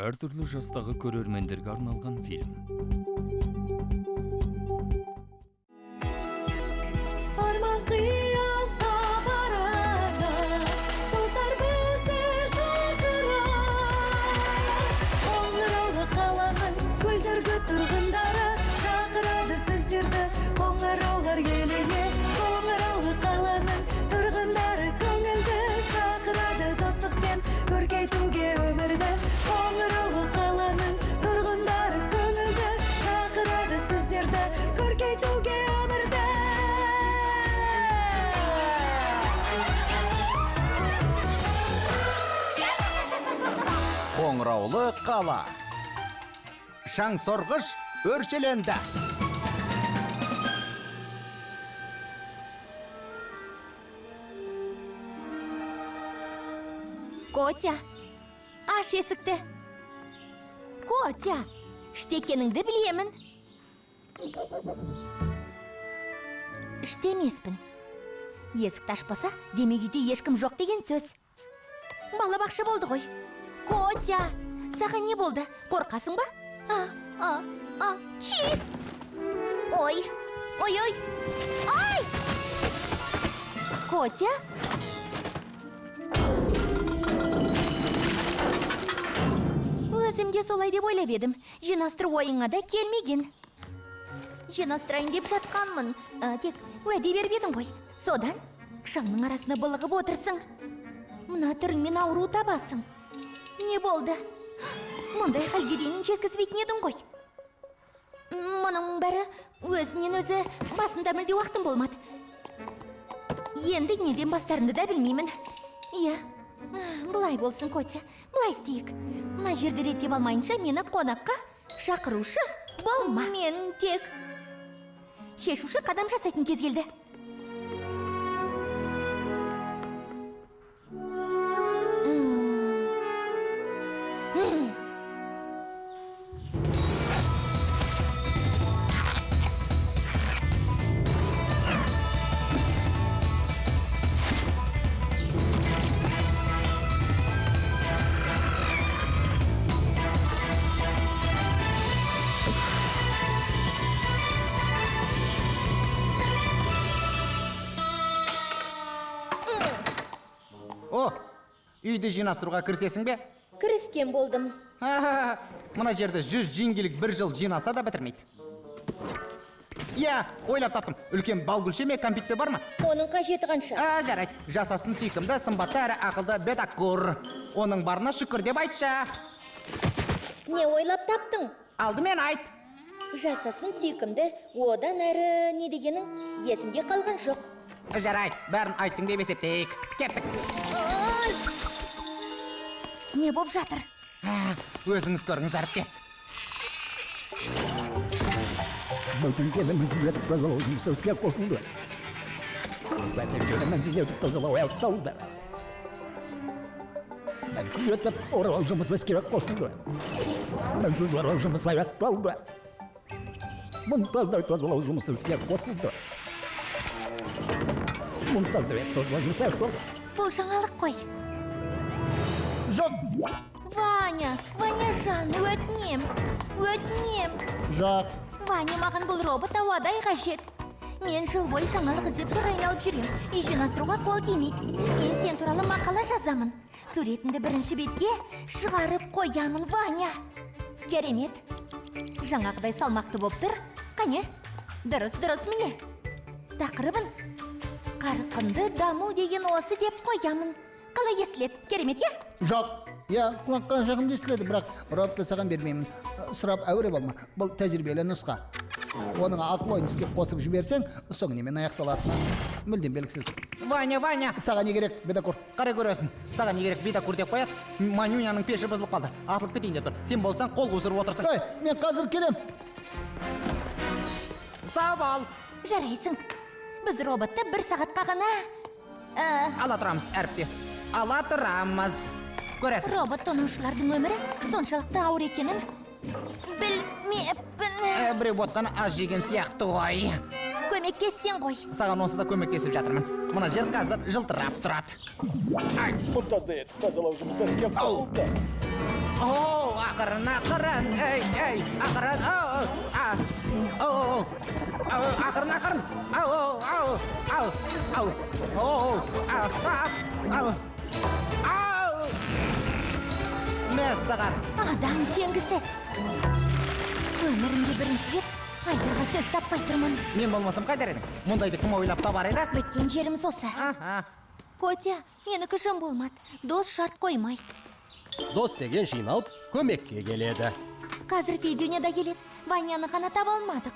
Әр түрлі жастағы көрермендерге арналған фильм. Арман қияса барады, достар бізді шақырады. Қоңыраулы қаланың көлдіргі тұрғындары шақырады сіздерді. Қоңыраулар еліне, қоңыраулы қаланың тұрғындары көңілді шақырады достықпен көркейтуге өмірді. Қоңыраулы қаланың тұрғындары көңілді шақырады сіздерді көркейтуге өмірді. Қоңыраулы қала. Шаң сорғыш өршеленді. Котя, аш есікті. Котя, іштекеніңді білемін. Іштемеспін. Есікті ашпаса, демек үйде ешкім жоқ деген сөз. Балабақша болды ғой. Котя, саған не болды? Қорқасың ба? Чи! Ой, ой, ой, ай! Котя? Өзім де солай деп ойлап едім. Жинастыру ойыңа да келмеген. Жинастырайын деп жатқанмын. Тек уәде беріп едің ғой. Содан шаңның арасына былығып отырсың. Мына түріңмен ауру табасың. Не болды? Мұндай халге дейін жеткізбейтін едің ғой. Мұның бәрі өзінен өзі басында мүлде уақытым болмады. Енді неден бастарымды да білмеймін. Иә, бұлай болсын, Котя, бұлай істейік. Мына жерді реттеп алмайынша мені қонаққа шақырушы болма. Мен тек шешуші қадам жасайтын кез келді. Үйді жинастыруға кірісесің бе? Кіріскен болдым. Мына жерді 100 жеңгелік 1 жыл жинаса да бітірмейді. Иә, ойлап таптым. Үлкен балгүлше ме, кәмпит бар ма? Оның қажеті қанша? Жарайды. Жасасын сүйкімді, сымбатты әрі ақылды бедакур. Оның барына шүкір деп айтшы. Не ойлап таптың? Алдымен айт. Жасасын сүйкімді, одан әрі не дегенің есімде қалған жоқ. Жарайды, бәрін айттың деп есептейік. Кеттік. Не боп жатыр? Өзіңіз көріңіз, әріптес. Бөтілгенімін сізге тазалау жұмысы іске қосылды. Бөтілгенімін сізге тазалау аяқталды. Мінсіз өтіп оралау жұмысы іске қосылды. Мінсіз оралау жұмысы аяқталды. Мұнтаздай тазалау жұмысы іске қосылды. Мұнтаздай тазалау жұмысы аяқталды. Бұл жаңалық қой. Жоқ! Ваняжан, өтінем. Жоқ! Ваня, маған бұл робот ауадай қажет. Мен жыл бойы жаңалық іздеп жүр айналып жүрем. Үй жинастыруға қол тимейді. Мен сен туралы мақала жазамын. Суретіңді бірінші бетке шығарып қоямын, Ваня. Керемет. Жаңағыдай салмақты боп тұр. Қане? Дұрыс міне. Тақырыбын қарқынды даму деген осы деп қоямын. Қалай естіледі? Керемет, е? Жоқ! Я құлаққа жағымды естіледі, бірақ роботты саған бермеймін. Сұрап әуре болма. Бұл тәжірибелі нұсқа. Оның ақыл ойын іске қосып жіберсең, соң немен аяқталатыны мүлдем белгісіз. Ваня! Саған не керек, бедакур? Қарай көресің. Саған не керек, бедакур деп қояды. Манюняның пеші бұзылып қалды. Атылып кетейін деп тұр. Сен болсаң қол қусырып отырсың. Ой, мен қазір келем. Сау бол. Жарайсың. Біз роботты 1 сағатқа ғана... Ала тұрамыз, әріптес. Ала тұрамыз. Көресің. Робот тонаушылардың өмірі соншалықты ауыр екенін білмеппін. Біреу ботқаны аз жеген сияқты ғой. Көмектессең ғой. Саған онсыз да көмектесіп жатырмын. Мына жер қазір жылтырап тұрады. Мұнтаздай тазалау жұмысы іске қосылды. Ақырын, ей, ақырын, Мәссаған. Адам сенгісіз. Өмірімде бірінші рет айтырға сөз таппай тұрмын. Мен болмасам қайдар едің? Мұндайды кім ойлап табар еді? Біткен жеріміз осы. Котя, менікі жым болмады. Дос шарт қоймайды. Дос деген жиналып, көмекке келеді. Қазір Федюня да келеді. Ваняны ғана таба алмадық.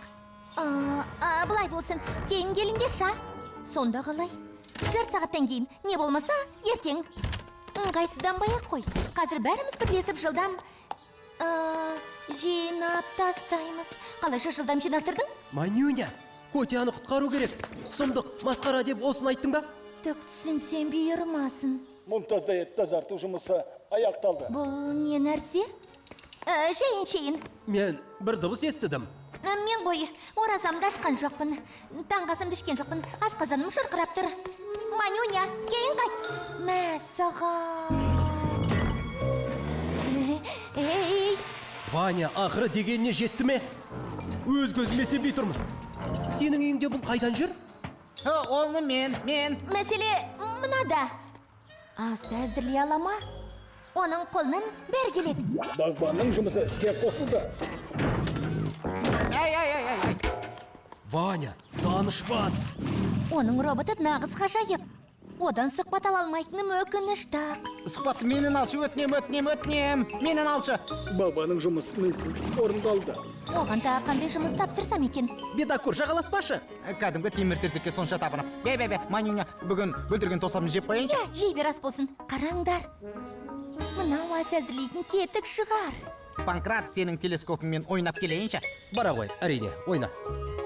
Бұлай болсын, кейін келіңдер ша. Сонда қалай? Жарты сағаттан кейін, не болмаса, ертең. Ыңғайсызданбай-ақ қой. Қазір бәріміз бірлесіп жылдам жинап тастаймыз. Қалайша жылдам жинастырдың? Манюня, Котяны құтқару керек. Сұмдық, масқара деп осын айттың ба? Түк түсінсем бұйырмасын. Мұнтаздай тазарту жұмысы аяқталды. Бұл не нәрсе? Шейін. Мен бір дыбыс естідім. Мен ғой, оразамды ашқан жоқпын. Таңғасымды ішкен жоқпын. Асқазаным шырқырап тұр. Манюня, кейін қайт. Мәссаған. Ваня, ақыры дегеніне жетті ме? Өз көзіме сенбей тұрмын. Сенің үйіңде бұл қайдан жүр? Оны мен. Мәселе мынада. Асты әзірлей ала ма? Оның қолынан бәр келеді. Бағбанның жұмысы іске қосылды. Ай. Ваня, данышпан. Оның роботы нағыз ғажайып. Одан сұхбат ала алмайтыным өкінішті. Сұхбатты менен алшы, өтінем. Менен алшы. Бағбанның жұмысы менсіз орындалды. Оған да қандай жұмыс тапсырсам екен? Бедакур жағаласпашы. Кәдімгі темір-терсекке сонша табынып. Бе, Манюня, бүгін бүлдірген тосабын жеп қойыншы. Жей бер ас болсын. Қараңдар. Мынау ас әзірлейтін кетік шығар. Панкрат, сенің телескопыңмен ойнап келейінші. Бара ғой, әрине, ойна.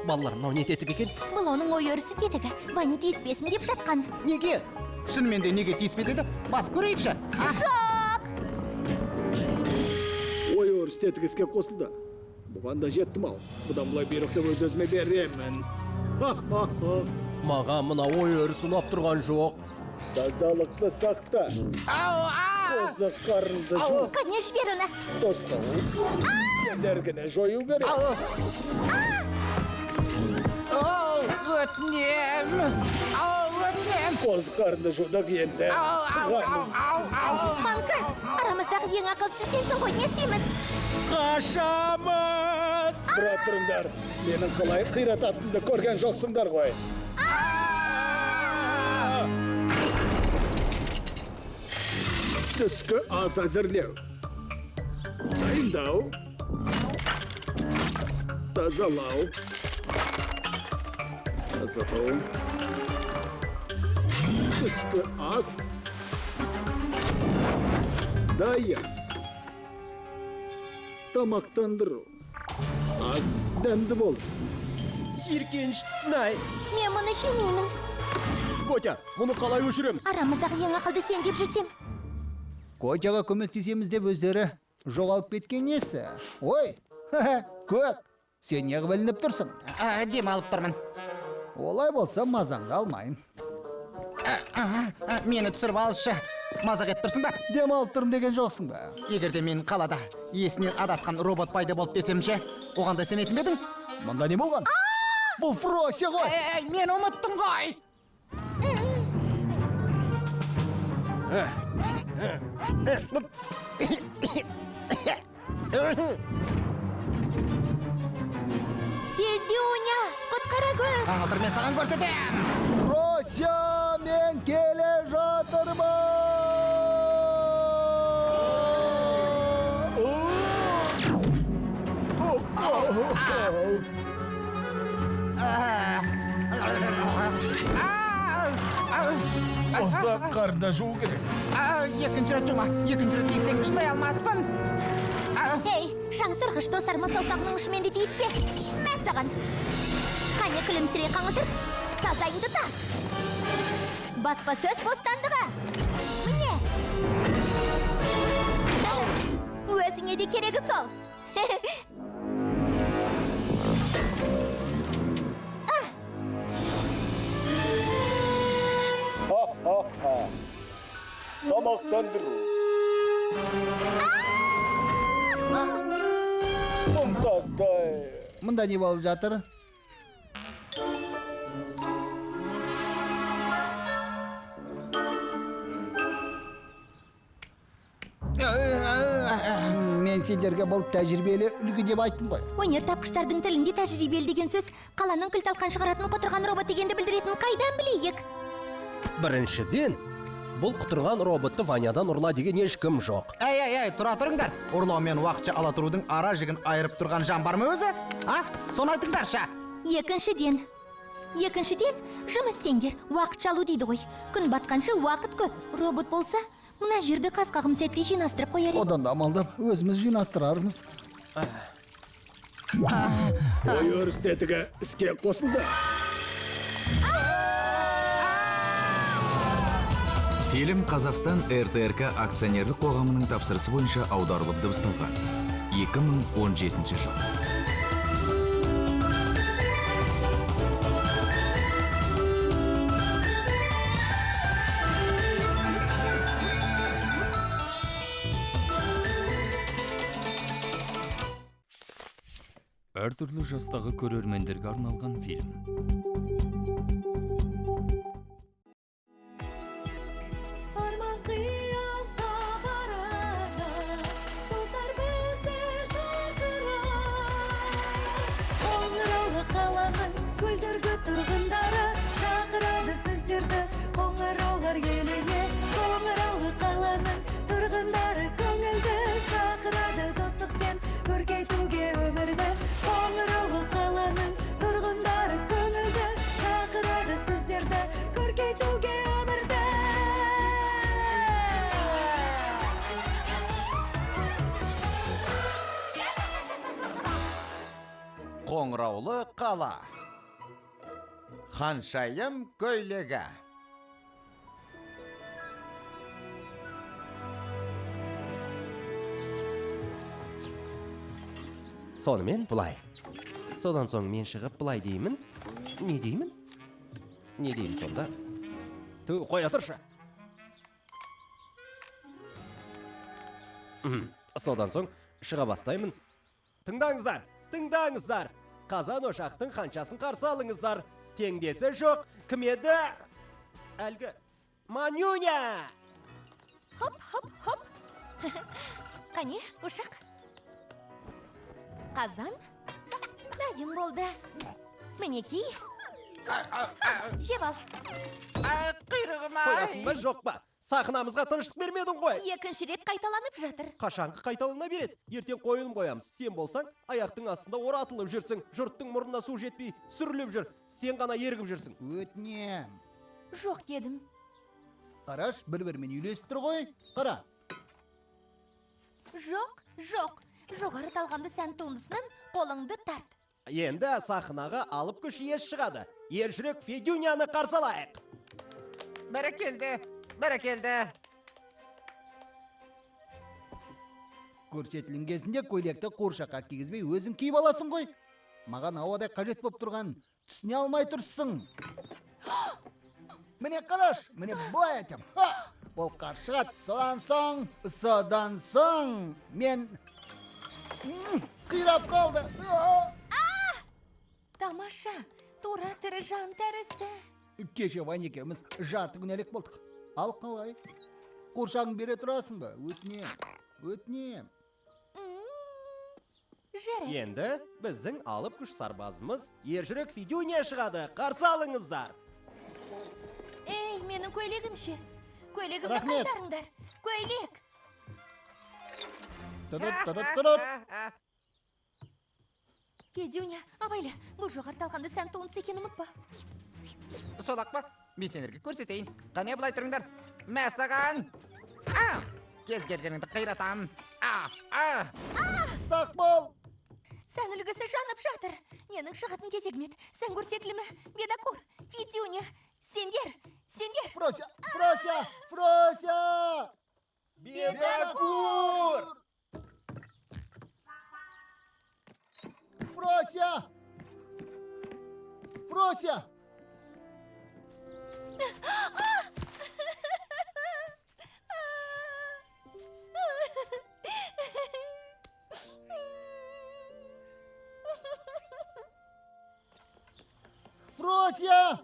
Балалар, мынау не тетік екен? Бұл оның ой өрісі кетігі. Ваня тиіспесін деп жатқан. Неге? Шынымен де неге тиіспеді еді? Бас көрейікші. Жоқ! Ой өріс тетік іске қосылды. Бұған да жеттім ау. Бұдан бұлай бұйрықты өз-өзіме беремін. Маған мына ой өрісі ұнап тұрған жоқ. Тазалықты сақта. Қозы қарынды жу. Қане жібер оны. Тосқа кедергіні жою керек. Өтінем. Қозы қарынды жудық енді. Сығармыз. Панкрат, арамыздағы ең ақылсыз сенсің ғой, не істейміз? Қашамыз! Тұра тұрыңдар. Менің қалай қирататынды көрген жоқсыңдар ғой. Түскі ас әзірлеу. Дайындау. Тазалау. Тазалау. Түскі ас. Дайын. Тамақтандыру. Ас дәмді болсын. Жиркеншісін-ай. Мен мұны жемеймін. Котя, мұны қалай өшіреміз? Арамыздағы ең ақылды сен деп жүрсем. Котяға көмектесеміз деп өздері жоғалып кеткен несі? Ой, көк, сен неғып ілініп тұрсың? Дем алып тұрмын. Олай болса мазаңды алмайын. Мені түсіріп алшы. Мазақ ет тұрсың ба? Дем алып тұрын деген жоқсың ба? Егерде мен қалада есінен адасқан робот пайда болып десемші, оғанда сенетін бе едің? Мұнда не болған? Бұл Фрося ғой. Мен ұмыттым ғой. Федюня, құтқара гөр. Аңылтыр мен саған көрсетем. Фрося, мен келе Ұзақ қарында жуу керек. Екінші рет жұма, екінші рет тиісең шыдай алмаспын. Ей, шаң сұрғыш достарыма саусағының ұшымен де тиіспе. Мәз саған. Қане күлімсірей қаңылтыр, сазайыңды та. Баспасөз бостандығы. Міне. Өзіңе де керегі сол. Тамақтандыру. мында не болып жатыр? Мен сендерге бұл тәжірибелі үлгі деп айттым ғой. Өнер тапқыштардың тілінде тәжірибелі деген сөз қаланың күл талқан шығаратын құтырған робот дегенді білдіретінін қайдан білейік? Біріншіден, бұл құтырған роботты Ванядан ұрла деген ешкім жоқ. Әй, тұра тұрыңдар. Ұрлау мен уақытша ала тұрудың ара жігін айырып тұрған жан бар ма өзі? Соны айтыңдаршы. Екіншіден, жұмыс істеңдер, уақытша алу дейді ғой. Күн батқанша уақыт көп. Робот болса, мына жерді қасқағым сәтте жинастырып қояр еді. Одан да амалдап өзіміз жинастырармыз. Ой өрістетігі іске қосылды. Фильм Қазақстан РТРК акционерлік қоғамының тапсырысы бойынша аударылып дыбысталған. 2017 жыл. Әртүрлі жастағы көрермендерге арналған фильм. Арман қияса барады, достар бізді шақырады. Қоңыраулы қаланың көлдіргі тұрғындары шақырады сіздерді қоңыраулар еліне. Қоңыраулы қаланың тұрғындары көңілді шақырады достықпен көркейтуге өмірді. Қоңыраулы қаланың тұрғындары көңілді шақырады сіздерді көркейтуге өмірді. Қоңыраулы қала. Ханшайым көйлегі. Сонымен бұлай. Содан соң мен шығып бұлай деймін. Не деймін? Не деймін сонда? Қоя тұршы. Содан соң шыға бастаймын. Тыңдаңыздар. Қазан ошақтың қаншасын қарсы алыңыздар. Теңдесі жоқ. Кім еді? Әлгі Манюня! Хоп. Қане, ошақ. Қазан? Дайын болды. Мінекей. Жеп ал. Қоясың ба, жоқ ба? Сақынамызға тыныштық бермедің ғой. Екінші рет қайталанып жатыр. Қашанғы қайталана береді? Ертең қойылым қоямыз. Сен болсаң, аяқтың астында оратылып жүрсің. Жұрттың мұрнына су жетпей, сүріліп жүр. Сен ғана ерігіп жүрсің. Өтінем. Жоқ дедім. Қараш, бір-бірімен үйлесіп тұр ғой. Қара. Жоқ. Жоғары талғанды сән туындысынан қолыңды тарт. Енді сахнаға алып күш ес шығады. Ержүрек Федюняны қарсы алайық. Бәрекелді. Көрсетілім кезінде көйлекті қуыршаққа кигізбей өзің киіп аласың ғой. Маған ауадай қажет болып тұрған түсіне алмай тұрсың. Міне қараш, міне бұлай айтам. Ол қаршығат содан соң мен қирап қалды. Тамаша, тура тірі жан тәрізді. Кеше Ваня екеуміз жарты күн әлек болдық. Ал қалай? Қуыршағын бере тұрасың ба? Өтінем. Жарайды. Енді біздің алып күш сарбазымыз ержүрек Федюня шығады. Қарсы алыңыздар. Ей, менің көйлегім ше. Көйлегімді Рахмет. қайтарыңдар. Көйлек. Тұрып. Федюня, абайла, бұл жоғары талғанды сән туындысы екенін ұмытпа. Солақ па? Мен сендерге көрсетейін. Қане бұлай тұрыңдар. Мә саған. Кез келгеніңді қиратам. Сақ бол. Сән үлгісі жанып жатыр. Менің шығатын кезегім еді. Сән көрсетілімі. Бедакур, Федюня, сендер. Фрося! Бедакур! Фрося! Фрося!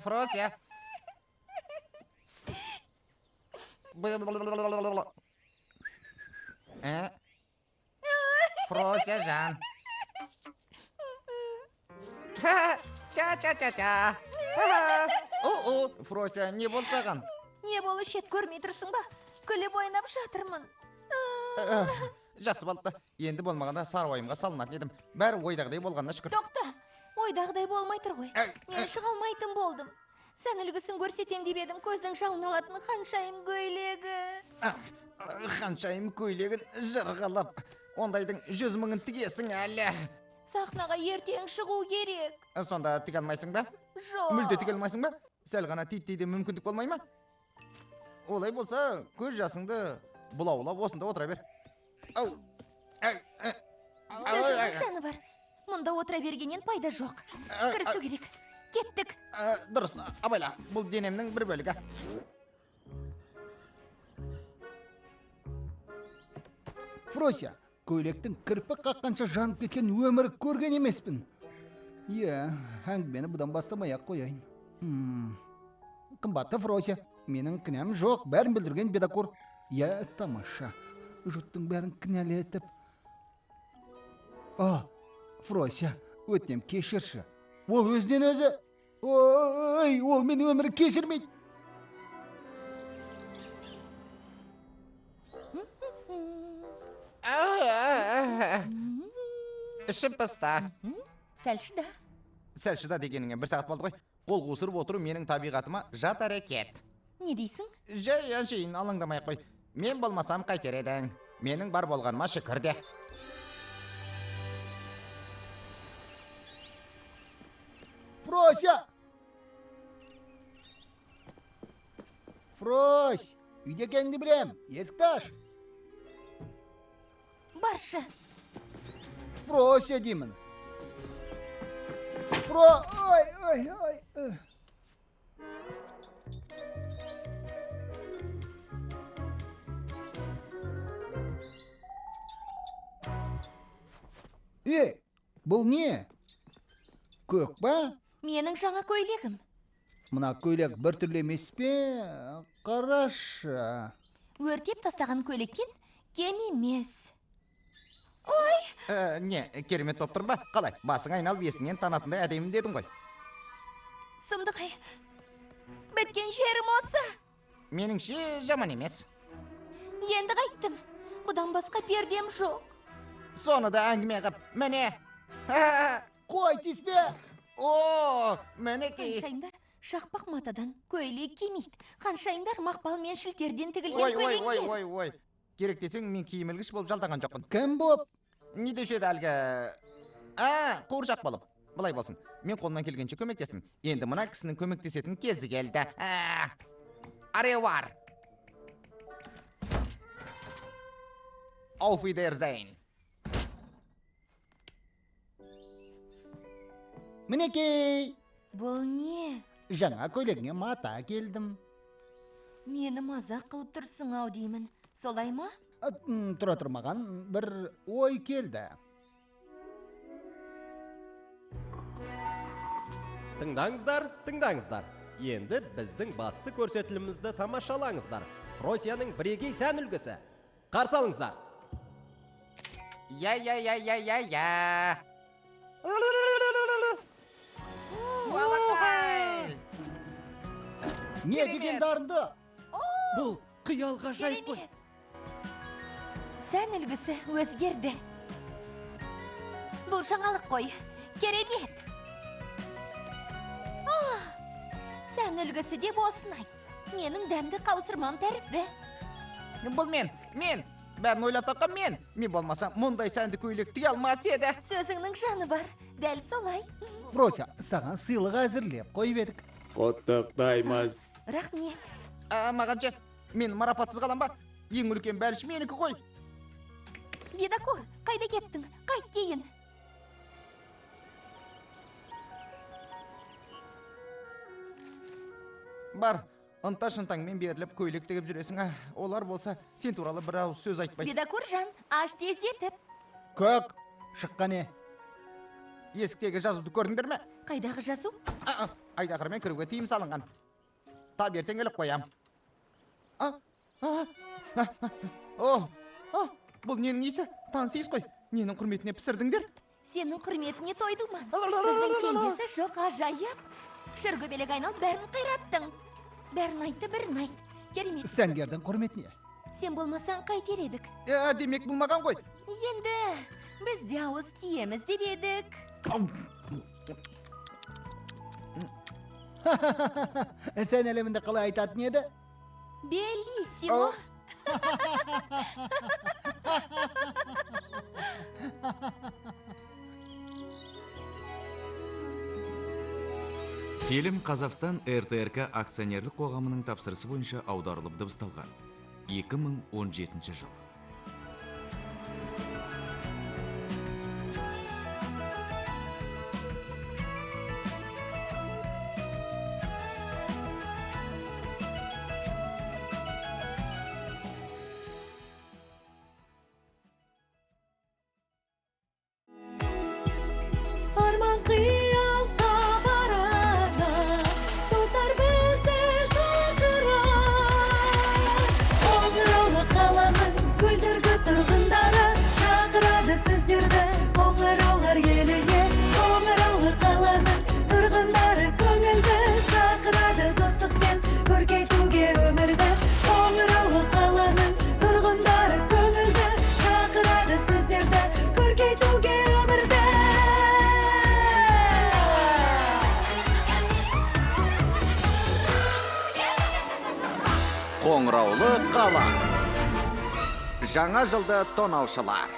Фрося. Фрося жан. Ча-ча-ча-ча. О, Фрося, не болды саған? Не болушы еді көрмей тұрсың ба? Күліп ойнап жатырмын. Жақсы болыпты. Енді болмағанда сары ойымға салынатын едім. Бәрі ойдағыдай болғанына шүкір. Тоқта, ойдағыдай болмай тұр ғой. Мен шыға алмайтын болдым. Сән үлгісін көрсетем деп едім, көздің жауын алатын ханшайым көйлегі. Ханшайым көйлегін жырғалап, ондайдың 100 000-ын тігесің әлі. Сахнаға ертең шығу керек. Сонда тіге алмайсың ба? Жоқ. Мүлде тіге алмайсың ба? Сәл ғана титтейде мүмкіндік болмай ма? Олай болса, көз жасыңды бұлаулап осында отыра бер. Сөзінің жаны бар. Мұнда отыра бергеннен пайда жоқ. Кірісу керек. Кеттік. Дұрыс, абайла, бұл денемнің бір бөлігі. Фрося, көйлектің кірпік қаққанша жанып кеткен өмір көрген емеспін. Әңгімені бұдан бастамай-ақ қояйын. Қымбатты Фрося, менің кінәм жоқ, бәрін білдірген бедакор. Тамаша, жұрттың бәрін кінәлі етіп. Фрося, өтінем кешірші. Ол өзінен өзі. Ой, ол мен өмірі кешірмейді. Ішім пыста. Сәлшіда. Сәлшіда дегеніңе 1 сағат болды ғой. Қол қусырып отыру менің табиғатыма жат әрекет. Не дейсің? Жай әншейін алаңдамай қой. Мен болмасам қайтер едің. Менің бар болғаныма шүкір де. Фрося! Фрось, үйде екеніңді білем. Есікті аш. Баршы. Фрося деймін. Ой. Бұл не? Көк ба? Менің жаңа көйлегім. Мына көйлек бір түрлі емес пе? Қарашы. Өртеп тастаған көйлектен кем емес. Не, керемет боп тұр ба? Қалай? Басың айналып есіңнен танатындай әдемін дедің ғой. Сұмдық-ай. Біткен жерім осы. Меніңше жаман емес. Енді қайттым. Бұдан басқа пердем жоқ. Соны да әңгіме қып. Міне. Қой, тиспе. Мінекей. Ханшайымдар шақпақ матадан көйлек кимейді. Ханшайымдар мақпал мен шілтерден тігілген көйлектер. Ой. Керек десең, мен киімілгіш болып жалдаған жоқпын. Кім боп? Не деуші еді әлгі? Қуыршақ болып. Бұлай болсын. Мен қолынан келгенше көмектесін. Енді мына кісінің көмектесетін кезі келді. Аревар. Auf Wiedersehen. Мінекей. Бұл не? Жаңа көйлегіңе мата келдім. Мені мазақ қылып тұрсың ау деймін. Солай ма? Тұра тұрмаған бір ой келді. Тыңдаңыздар. Енді біздің басты көрсетілімізді тамашалаңыздар. Фросияның бірегей сән үлгісі. Қарсы алыңыздар. Я. Не деген дарынды? Бұл қиял ғажайып қой. Керемет. Сән үлгісі өзгерді. Бұл жаңалық қой. Керемет. Сән үлгісі деп осын айт. Менің дәмді қаусырмам тәрізді. Бұл мен. Бәрін ойлап тапқан мен. Мен болмаса, мұндай сәнді көйлек тіге алмас еді. Сөзіңнің жаны бар. Дәл солай. Фрося, саған сыйлық әзірлеп қойып едік. Құттықтаймыз. Рахмет. Мағанша, мен марапатсыз қалам ба? Ең үлкен бәліш менікі ғой. Бедакор, қайда кеттің? Қайт кейін. Бар, ынта шынтаңмен беріліп көйлек тігіп жүресің. Олар болса сен туралы бір ауыз сөз айтпайды. Бедокуржан, аш тездетіп. Көк, шыққаны. Есіктегі жазуды көрдіңдер ме? Қайдағы жазу? Айдақырмен кіруге тыйым салынған. Тап ертең іліп қоям. Бұл ненің есі? Танысыз қой. Ненің құрметіне пісірдіңдер? Сенің құрметіне тойдыман. Біздің теңдесі жоқ, ажайып. Шыргөбелек айналып бәрін қайраттың. Бәрін айтты, бірін айт. Керемет. Сәнгердің құрметіне. Сен болмасаң қайтер едік. Демек болмаған ғой. Енді біз де ауыз тиеміз деп едік. Сен әлемінде қалай айтатын еді? Белиссимо. Фильм Қазақстан РТРК акционерлік қоғамының тапсырысы бойынша аударылып дыбысталған. 2017 жыл. Арман қиялса барады, достар бізді шақырады. Қоңыраулы қаланың күлдіргі тұрғындары шақырады сіздерді қоңыраулар еліне. Қоңыраулы қаланың тұрғындары көңілді шақырады достықпен көркейтуге өмірді. Қоңыраулы қаланың тұрғындары көңілді шақырады сіздерді көркейтуге өмірді. Қоңыраулы қала. Жаңа жылды тонаушылар.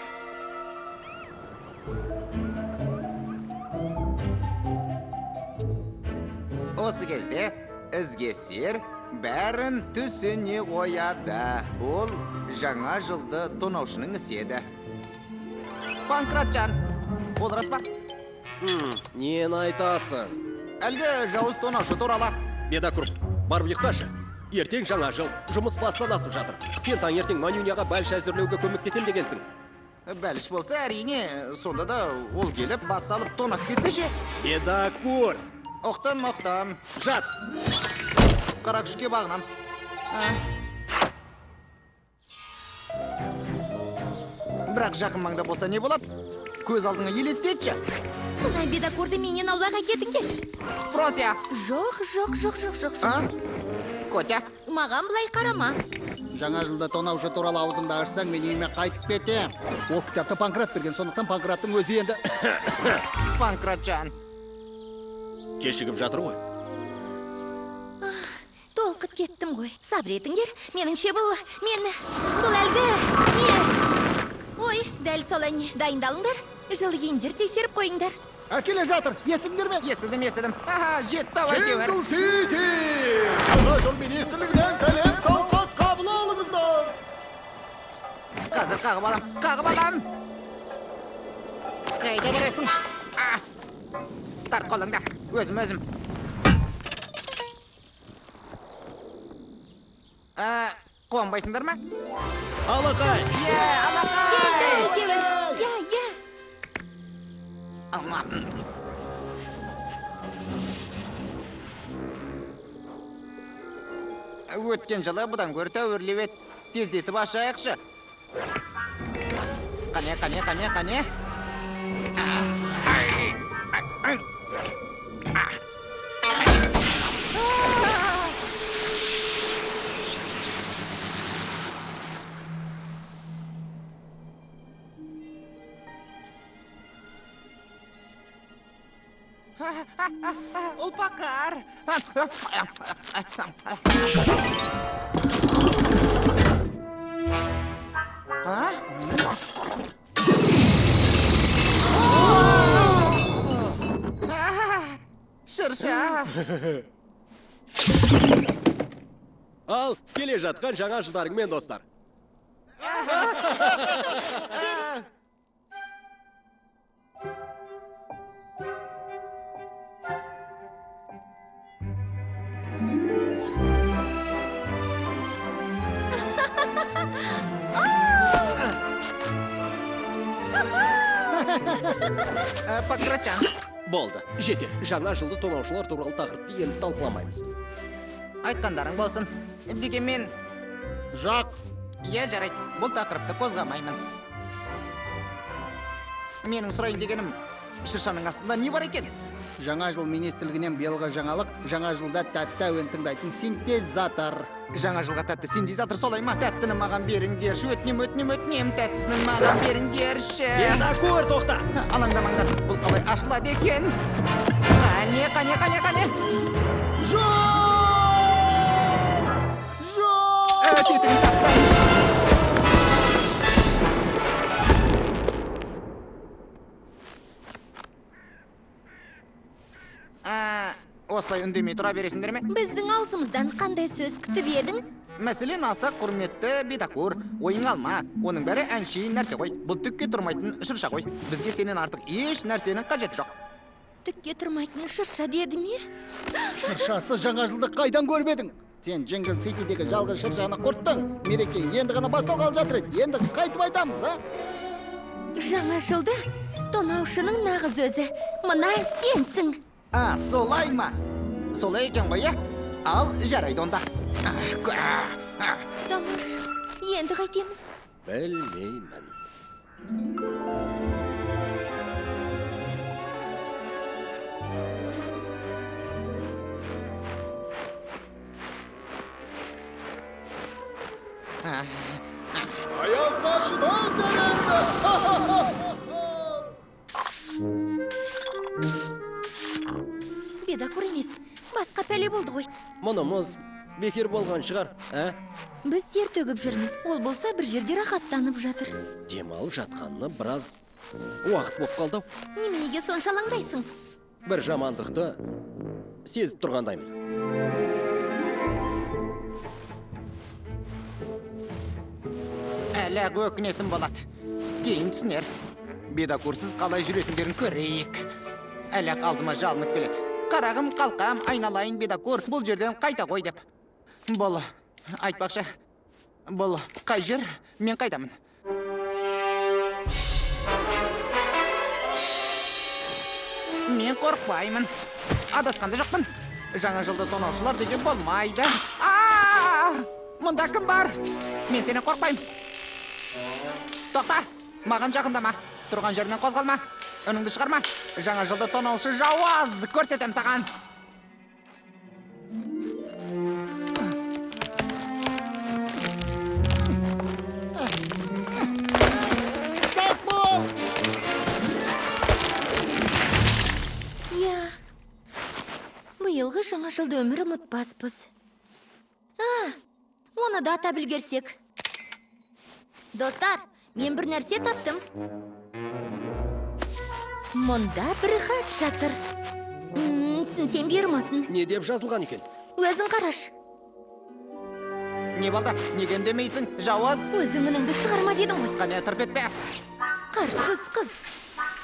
Осы кезде ізгесер бәрін түсіне қояды. Ол жаңа жылды тонаушының ісі еді. Панкратжан, ол рас па? Нені айтасың? Әлгі жауыз тонаушы туралы. Бедокур, барып ұйықташы. Ертең жаңа жыл, жұмыс басынан асып жатыр. Сен таңертең манюняға бәліш әзірлеуге көмектесем дегенсің. Бәліш болса, әрине, сонда да ол келіп бас салып тонап кетсе ше. Бедокур! Оқтым. Жат! Қара күшке бағынан. Бірақ жақын маңда болса не болады? Көз алдыңа елестетші. Мына бедокурды менен аулаға кетіңдерші. Фросия. Жоқ. Котя. Маған былай қарама. Жаңа жылда тонаушы туралы аузыңды ашсаң, мен үйіме қайтып кетем. Ол кітапты Панкрат берген, сондықтан Панкраттың өзі енді... Панкратжан. Кешігіп жатыр ғой. Толқып кеттім ғой. Сабыр етіңдер. Меніңше бұл әлгі... Ой, дәл солай не. Дайындалыңдар. Жыл киімдер тексеріп қойыңдар. Әкеле жатыр, естіңдер ме? Естідім. Жетті әйтеуір. Джингл Сити! Жаңа жыл министрлігінен сәлем сауқат қабыл алыңыздар! Қазір қағып алам. Қайда барасың? Тарт қолыңды, өзім. Қуанбайсыңдар ма? Алақай! Алақай! Я. Өткен жылы бұдан көрі тәуірлеп ет. Тездетіп ашайықшы. Қане. Ұлпақар. Шырша. Ал, келе жатқан жаңа жылдарыңмен достар. Покрачан. Болды, жетер. Жаңа жылды тонаушылар туралы тақырыпты енді талқыламаймыз. Айтқандарың болсын. Дегенмен, Жақ. иә жарайды, бұл тақырыпты қозғамаймын. Менің сұрайын дегенім, шыршаның астында не бар екен? Жаңа жыл министрлігінен биылғы жаңалық, жаңа жылда тәтті әуен тыңдайтын синтезатор. Жаңа жылға тәтті синтезатор солай ма? Тәттіні маған беріңдерші, өтінем, тәттіні маған беріңдерші. Бедокур, тоқта! Алаңдамаңдар, бұл қалай ашылады екен? Қане. Тетігін таптым. Осылай үндемей тұра бересіңдер ме? Біздің аузымыздан қандай сөз күтіп едің? Мәселен аса құрметті Бедокур, ойың алма. Оның бәрі әншейін нәрсе ғой. Бұл түкке тұрмайтын шырша ғой. Бізге сенен артық еш нәрсенің қажеті жоқ. Түкке тұрмайтын шырша деді ме? Шыршасы жаңа жылды қайдан көрмедің? Сен Джингл Ситидегі жалғыз шыршаны құрттың. Мереке енді ғана басталғалы жатыр еді. Енді қайтып айтамыз, а? Жаңа жылды тонаушының нағыз өзі. Мына сенсің. Солай ма? Солай екен ғой, е? Ал жарайды онда. Тамаш, енді қайтеміз. Білмеймін. Аязға шыдам береді. Бедокур емес, басқа пәле болды ғой. Мұнымыз бекер болған шығар, ә? Біз тер төгіп жүрміз. Ол болса бір жерде рахаттанып жатыр. Демалып жатқанына біраз уақыт болып қалды. Неменеге сонша алаңдайсың? Бір жамандықты сезіп тұрғандаймын. Әлі өкінетін болады. Кейін түсінер. Бедокурсыз қалай жүретіндерін көрейік. Әлі алдыма жалынып келеді. Қарағым, қалқам, айналайын Бедокур, бұл жерден қайта қой деп. Бұл, айтпақшы, бұл қай жер, мен қайдамын. Мен қорқпаймын. Адасқанда жоқпын. Жаңа жылды тонаушылар деген болмайды. Мұнда кім бар? Мен сені қорқпаймын. Тоқта, маған жақындама. Тұрған жерінен қозғалма. Үніңді шығарма. Жаңа жылды тонаушы жауаз көрсетем саған. Сәт бол! Биылғы жаңа жылды өмір ұмытпаспыз. Оны да ата білгерсек. Достар, мен бір нәрсе таптым. Мұнда бір хат жатыр. Түсінсем бермасын. Не деп жазылған екен? Өзің қараш. Не болды? Неге үндемейсің, жауыз? Өзің үніңді шығарма дедім ғой. Қане тырп етпе. Қарсыз қыз.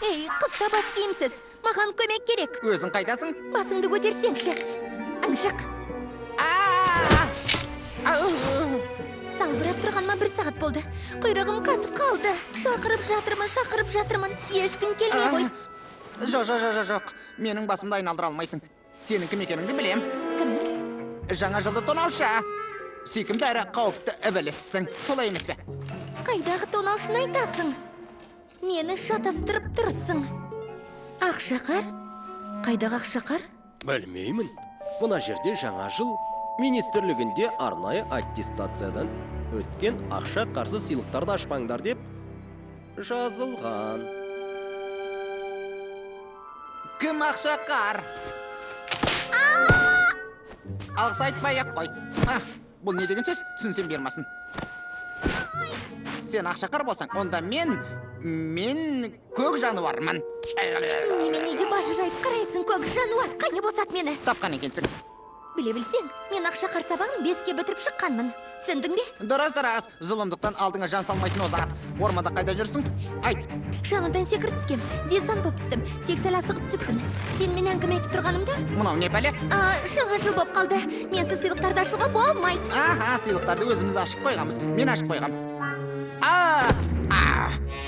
Ей, қыз бас киімсіз. Маған көмек керек. Өзің қайдасың? Басыңды көтерсеңші. Аңшық. Салбырап тұрғанма 1 сағат болды. Құйрығым қатып қалды. Шақырып жатырмын. Ешкім келмей ғой. Жоқ. Менің басымды айналдыра алмайсың. Сенің кім екеніңді білем. Кім? Жаңа жылды тонаушы. Сүйкімді әрі қауіпті ібіліссің. Солай емес пе? Қайдағы тонаушыны айтасың? Мені шатастырып тұрсың. Ақшақар? Қайдағы ақшақар? Білмеймін. Бұна жерде жаңа жыл министрлігінде арнайы аттестациядан өткен ақша қарсы сыйлықтарды ашпаңдар деп жазылған. Кім ақшақар? Алғыс айтпай-ақ қой. Бұл не деген сөз? Түсінсем бермасын. Сен ақшақар болсаң, онда мен көк жануармын. Неменеге бажы жайып қарайсың, көк жануар? Қане босат мені? Тапқан екенсің. Біле білсең, мен ақшақар сабағын 5-ке бітіріп шыққанмын. Түсіндің бе? Дұрыс. Зұлымдықтан алдыңа жан салмайтын озат. Орманда қайда жүрсің? Айт. Жаныдан секір түскем. Десан боп түстім. Тек сәл асығып түсіппін. Сен мен әңгіме айтып тұрғанымда? Мұнау не пәле? Жаңа жыл боп қалды. Менсіз сыйлықтарды ашуға болмайды. Сыйлықтарды өзіміз ашып қойғамыз. Мен ашып қойғам.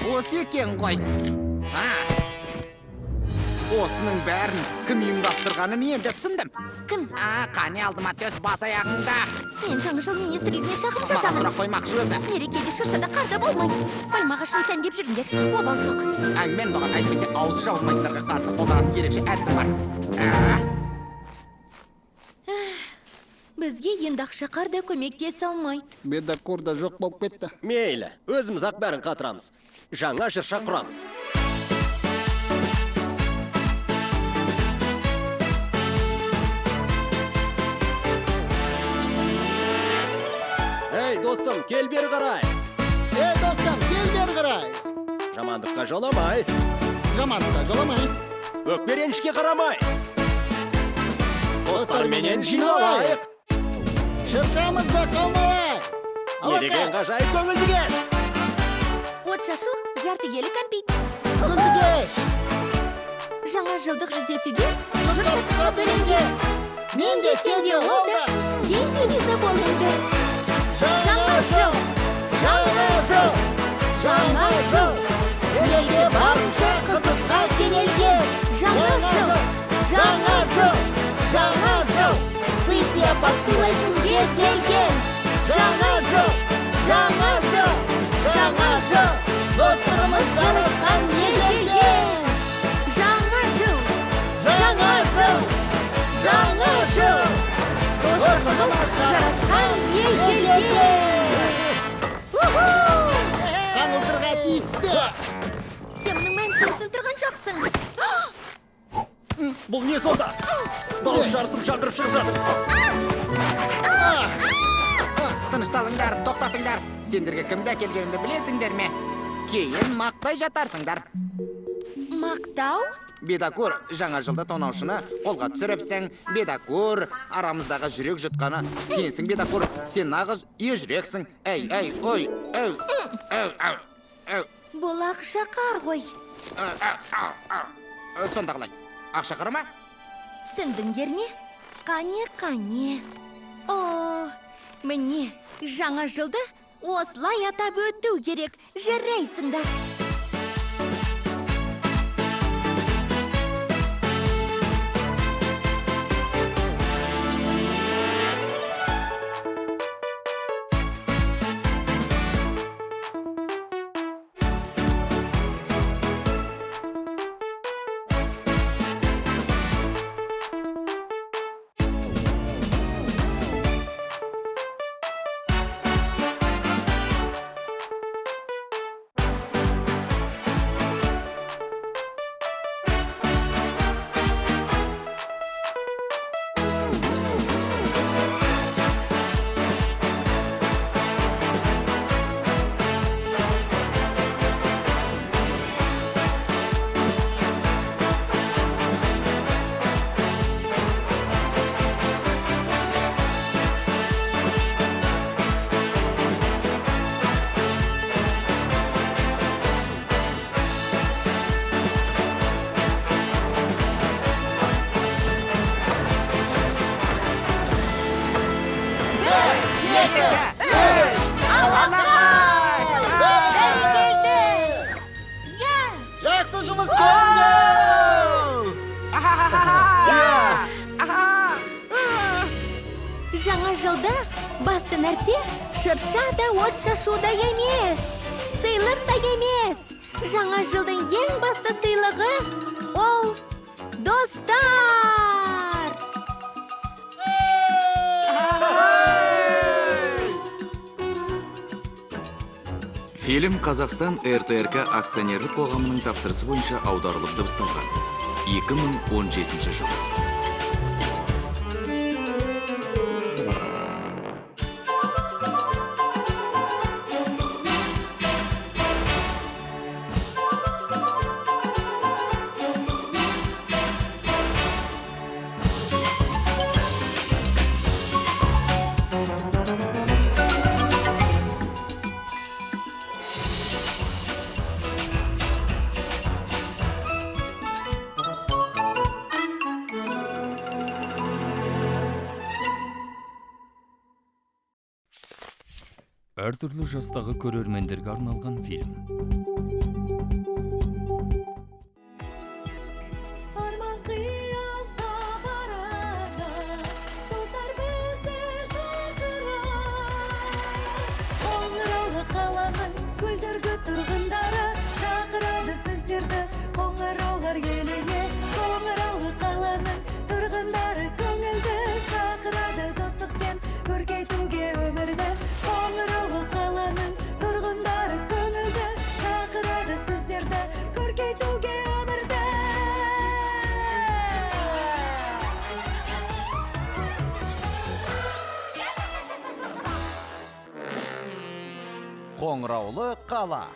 Осы екен ғой. Осының бәрін кім ұйымдастырғанын енді түсіндім. Кім? Қане алдыма төс бас аяғыңда. Мен жаңа жыл министрлігіне шағым Маған жасамын. сұрақ қоймақшы өзі. Мерекеде шыршада қарда болмайды. Пальмағашын сәндеп жүріңдер. Обал жоқ. Әңгімен бұған әйтпесе аузы жабылмайтындарға қарсы қолданатын ерекше әдісім бар. Бізге енді ақша қарда көмектесе алмайды. Бедокур да жоқ болып кетті. Мейлі, өзіміз ақ бәрін қатырамыз. Жаңа шырша құрамыз. Ей, достым, кел бері қарай. Ей, достым, кел бері қарай. Жамандыққа жоламай, Жамандыққа жоламай. өкпе-ренішке қарамай. Достарменен жиналайық. Шыршамызды қалмай. Не деген ғажайып көңілдіген. От шашу, жарты келі кәмпит. Күндігеш. Жаңа жылдық жүздесуде Шыршатқа бөлінге. мен де сен де ол да сен де риза болыңды. Жаңа жыл, Жаңа жыл. жаңа жыл, елге барынша қызыққа кенелген. Жаңа жыл, жаңа жыл, жаңа жыл, сый сияпат сыйлайтын кез келген. Жаңа жыл, жаңа жыл, жаңа жыл, достығымыз жарасқан ежелген. Жаңа жыл, жаңа жыл, жаңа жыл, достығымыз жарасқан ежелген. Қаңылдырға тиіспе. Сен мұның мән сөзін тұрған жоқсың. Бұл не сонда? Дауыс жарысып шақырып шығып жатыр. Тынышталыңдар, тоқтатыңдар. Сендерге кімді әкелгенімді білесіңдер ме? Кейін мақтай жатарсыңдар. Мақтау? Бедокур, жаңа жылда тонаушыны қолға түсіріпсің. Бедокур, арамыздағы жүрек жұтқаны сенсің, Бедокур. Сен нағыз ежүрексің. Ой, Бұл ақшақар ғой. Сонда қалай? Ақшақар ма? Түсіндіңдер ме? Қане. О, міне, жаңа жылды осылай атап өту керек. Жарайсыңдар. Жақсы жұмыс Жаңа жылда басты нәрсе шырша да от шашу да емес. Сыйлық та емес. Жаңа жылдың ең басты сыйлығы ол достар. Фильм Қазақстан РТРК акционерлік қоғамының тапсырысы бойынша аударылып дыбысталған. 2017 жыл. Әртүрлі жастағы көрермендерге арналған фильм. күлдіргі тұрғындары шақырады сіздерді қоңыраулар еліне қоңыраулы қаланың тұрғындары көңілді шақырады достықпен көркейтуге өмірді қоңыраулы қаланың тұрғындары көңілді шақырады сіздерді көркейтуге өмірді Қоңыраулы қала.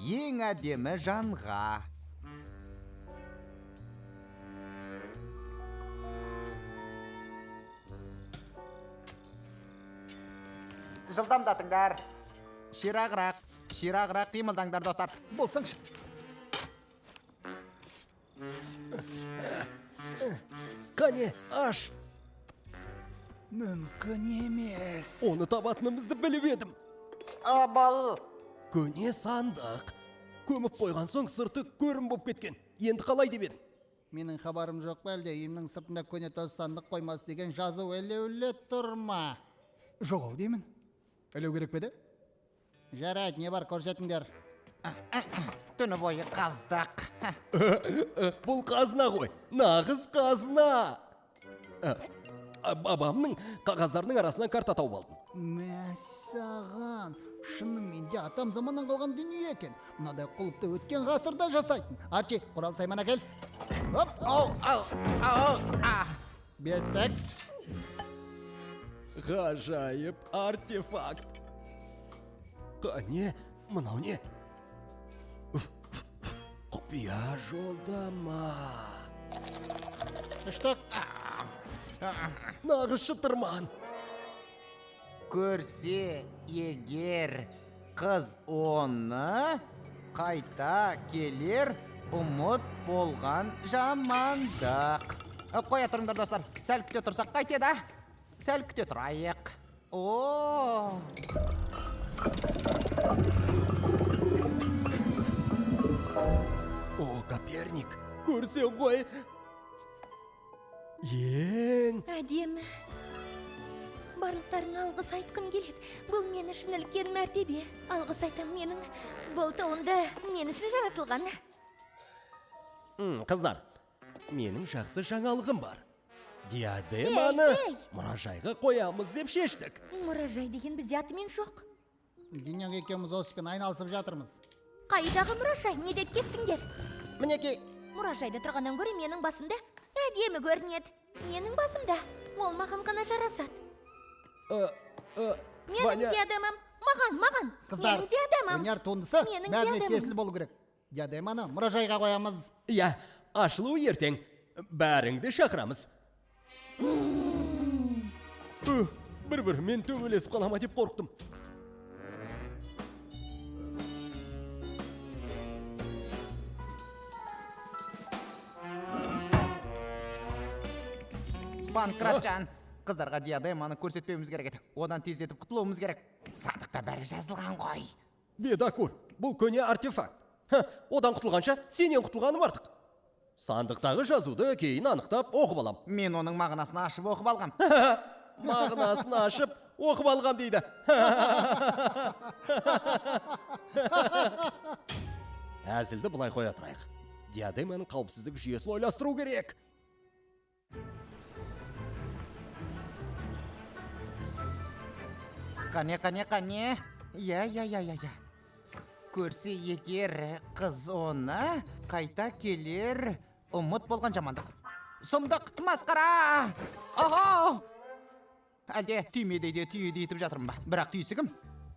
Ең әдемі жанға. Жылдамдатыңдар. Ширағырақ қимылдаңдар, достар. Болсаңшы. Қане, аш! Мүмкін емес. Оны табатынымызды біліп едім. Абал. Көне сандық. Көміп қойған соң сырты көрім боп кеткен. Енді қалай деп едім? Менің хабарым жоқ па әлде үйімнің сыртында көне тас сандық қоймасы деген жазу ілеулі тұрма. Жоқ ау деймін. Ілеу керек пе еді? Жарайды, не бар, көрсетіңдер. Түні бойы қаздақ. Бұл қазына ғой, нағыз қазына. Бабамның қағаздарының арасынан карта тауып алдым. Мәссаған, шынымен де атам заманнан қалған дүние екен. Мынадай құлыпты өткен ғасырда жасайтын. Арчи, құрал сайман әкел. Бестік. Ғажайып артефакт. Қане, мынау не? Құпия жолдама. Үштік. Нағыз шытырман. Көрсе, егер қыз оны қайта келер, ұмыт болған жамандық. Қоя тұрыңдар, достар. Сәл күте тұрсақ қайтеді? Сәл күте тұрайық. О! О, Коперник, көрсе ғой. Ең. Әдемі. Барлықтарың алғыс айтқым келеді. Бұл мен үшін үлкен мәртебе. Алғыс айтам менің. Бұл туынды мен үшін жаратылған. Қыздар, менің жақсы жаңалығым бар. Диадеманы Ей! мұражайға қоямыз деп шештік. Мұражай деген бізде атымен жоқ. Денең екеуміз оспен айналысып жатырмыз. Қайдағы мұражай? Не деп кеттіңдер? Мінекей, Мұражайда тұрғаннан гөрі менің басымда әдемі көрінеді. Менің басымда ол маған ғана жарасады. Менің диадемам маған. Қыздар, Менің диадемам. өнер туындысы Менің бәріне диадемам. тиесілі болу керек. Диадеманы мұражайға қоямыз. иә, ашылу ертең. Бәріңді шақырамыз. Бір-бірімен төбелесіп қалама деп қорықтым. Панкратжан, қыздарға диадеманы көрсетпеуіміз керек еді. Одан тездетіп құтылуымыз керек. Сандықта бәрі жазылған ғой. Бедакур, бұл көне артефакт. Одан құтылғанша сенен құтылғаным артық. Сандықтағы жазуды кейін анықтап оқып алам. Мен оның мағынасын ашып оқып алғам. Мағынасын ашып оқып алғам дейді. Әзілді бұлай қоя тұрайық. Диадеманың қауіпсіздік жүйесін ойластыру керек. Қане. Я. Көрсе егер қыз оны қайта келер, ұмыт болған жамандық. Сұмдық, масқара! Ого! Әлде түймедейде түйеді етіп жатырмын ба? Бірақ түйсігім,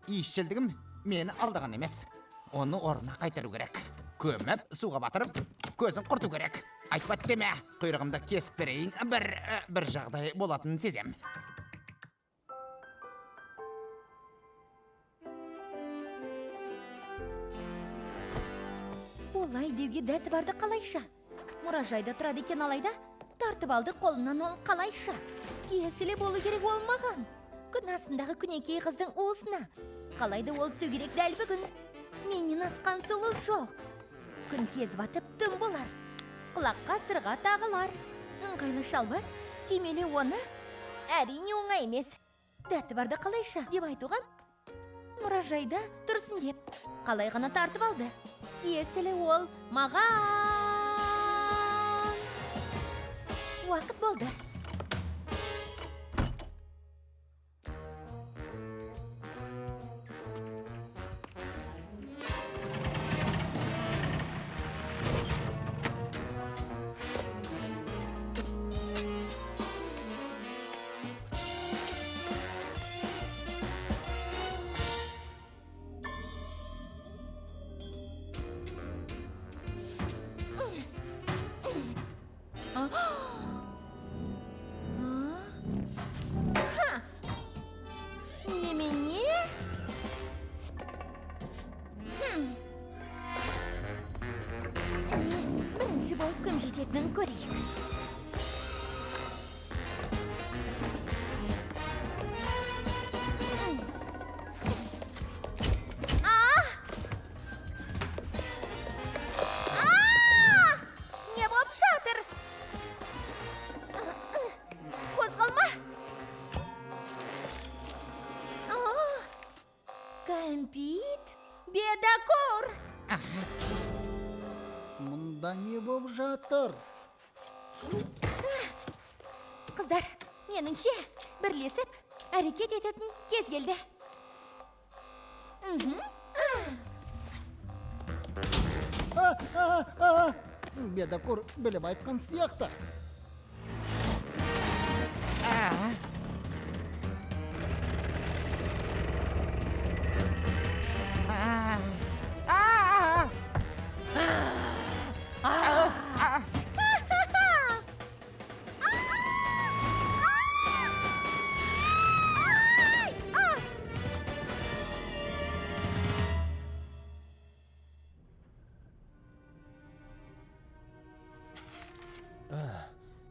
иісшілдігім мені алдаған емес. Оны орнына қайтару керек. Көміп, суға батырып, көзін құрту керек. Айтпат деме, құйрығымды кесіп берейін, бір жағдай болатынын сезем. Олай деуге дәті барды қалайша? Мұражайда тұрады екен алайда, тартып алды қолынан ол қалайша? Тиесілі болу керек ол маған. Күн астындағы күнекей қыздың уысына. Қалайды ол су керек дәл бүгін. Менен асқан сұлу жоқ. Күн тез батып түн болар. Құлаққа сырға тағылар. Ыңғайлы шалбар, кимелі оны әрине оңай емес. Дәті барды қалайша деп айтуғам? мұражайда тұрсын деп. Қалай ғана тартып алды. Тиесілі ол маған. Уақыт болды. Немене? Бірінші болып кім жететінін көрейік. Не болып жатыр? Қозғалма. Кәмпит, бедакор. Мұнда не болып жатыр? Қыздар, меніңше бірлесіп әрекет ететін кез келді. Бедакор біліп айтқан сияқты.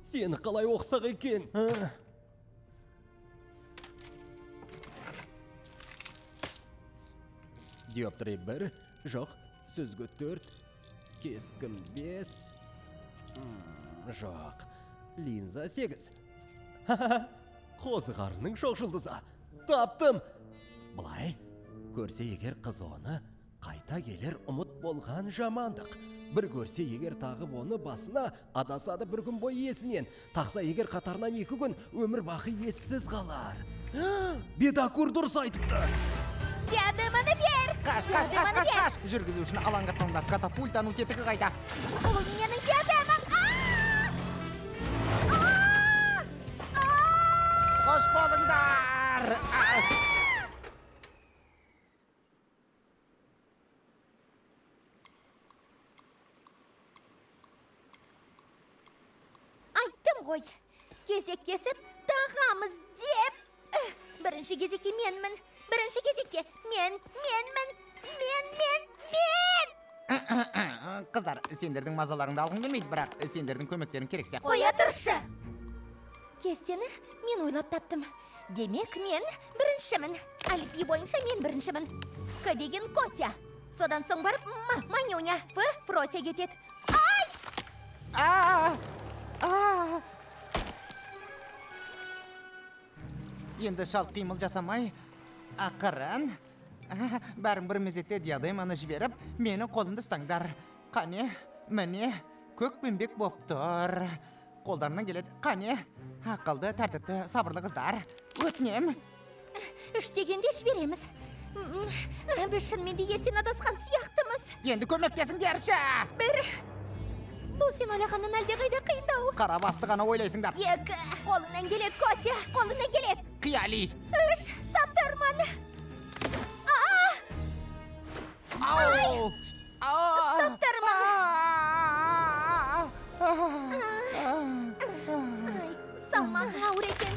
Сені қалай оқсақ екен? Диоптри 1, жоқ, сүзгі 4, кескін 5, жоқ, линза 8. Қозғарының шоқ жұлдызы. Таптым! Бұлай, көрсе егер қыз оны, қайта келер ұмыт болған жамандық. Бір көрсе егер тағып оны басына, адасады бір күн бойы есінен. Тақса егер қатарынан 2 күн өмір бақи ессіз қалар. Бедакур дұрыс айтыпты. Дядыманы бер! Қаш! Жүргізушіні алаңға таңдап катапультаның тетігі қайда. Ол менің дядымым! Қош болыңдар! Айттым ғой, кезек кесіп тағамыз деп. Бірінші кезекке менмін, бірінші кезекке менмін. Қыздар, сендердің мазаларыңды алғым келмейді, бірақ сендердің көмектерің керек сияқты. Қоя тұршы! Кестені мен ойлап таптым. Демек, мен біріншімін. Әліпби бойынша мен біріншімін. К деген Котя. Содан соң барып Манюня. Фрося кетеді. Енді шалт қимыл жасамай, ақырын. Бәрін бір мезетте диадеманы жіберіп, мені қолымды ұстаңдар. Қане, міне, көк пембек боп тұр. Қолдарынан келеді. Қане, ақылды, тәртіпті, сабырлы қыздар. Өтінем. Үш дегенде жібереміз. Біз шынымен де есен адасқан сияқтымыз. Енді көмектесіңдерші. Бір. Бұл сен ойлағаннан әлде қайда қиындау. Қара басты ғана ойлайсыңдар. 2. Қолынан келеді, Котя. Қолынан келеді. Қияли. 3. Стаптарман. Ау! Стаптарман. Салмақ ауыр екен.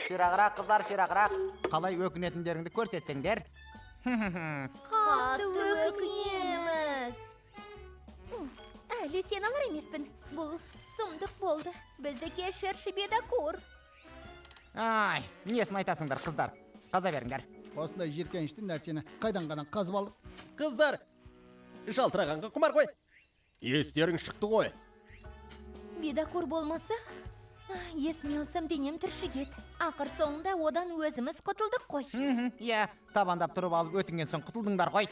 Ширағырақ, қыздар, ширағырақ. Қалай өкінетіндеріңді көрсетсеңдер. Қатты өкінеміз. әлі сен алар емеспін. Бұл сұмдық болды. Бізді кешірші бедакур. Ай, несін айтасыңдар, қыздар? Қаза беріңдер. Осындай жиіркенішті нәрсені қайдан ғана қазып алдық. Қыздар, жалтырағанға құмар ғой. Естерің шықты ғой. Бедакур болмаса, есіме алсам денем түршігет. Ақыр соңында одан өзіміз құтылдық қой. Иә, табандап тұрып алып өтінген соң құтылдыңдар ғой.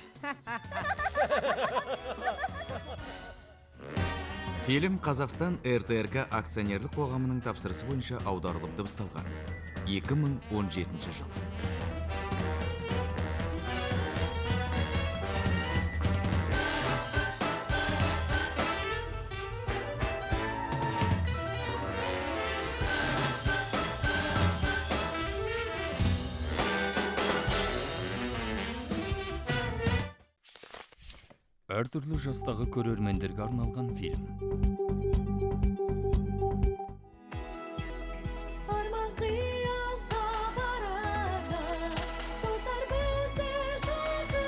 Фильм Қазақстан РТРК акционерлік қоғамының тапсырысы бойынша аударылып дыбысталған. 2017 жыл. Әртүрлі жастағы көрермендерге арналған фильм. Арман қияса барады, достар бізді шақырады.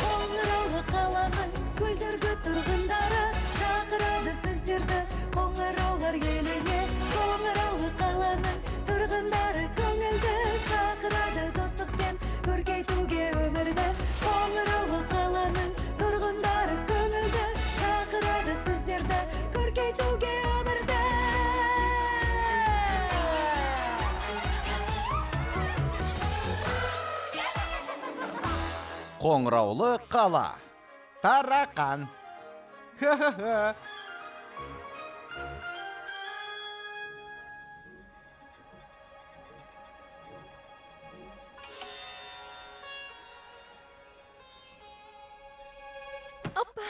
Қоңыраулы қаланың көлдергі тұрғындары шақырады сіздерді. Қоңыраулар еліне, қоңыраулы қаланың тұрғындары көңілді шақырады достықпен көркейтуге өмірді. Қоңыраулы қаланың тұрғындары көңілді шақырады сіздерді көркейтуге өмірді. Қоңыраулы қала. Тарақан. Опа,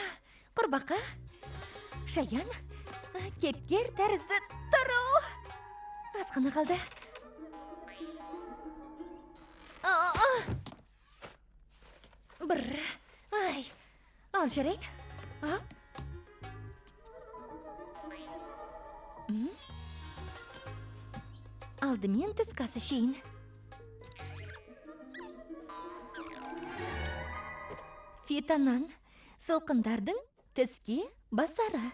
құрбақа, шаян, кепкер тәрізді тұру. Азғана қалды. Бір, ай, ал жарайды. Алдымен түскасы шейін. Фитанан сылқымдардың тіске басары.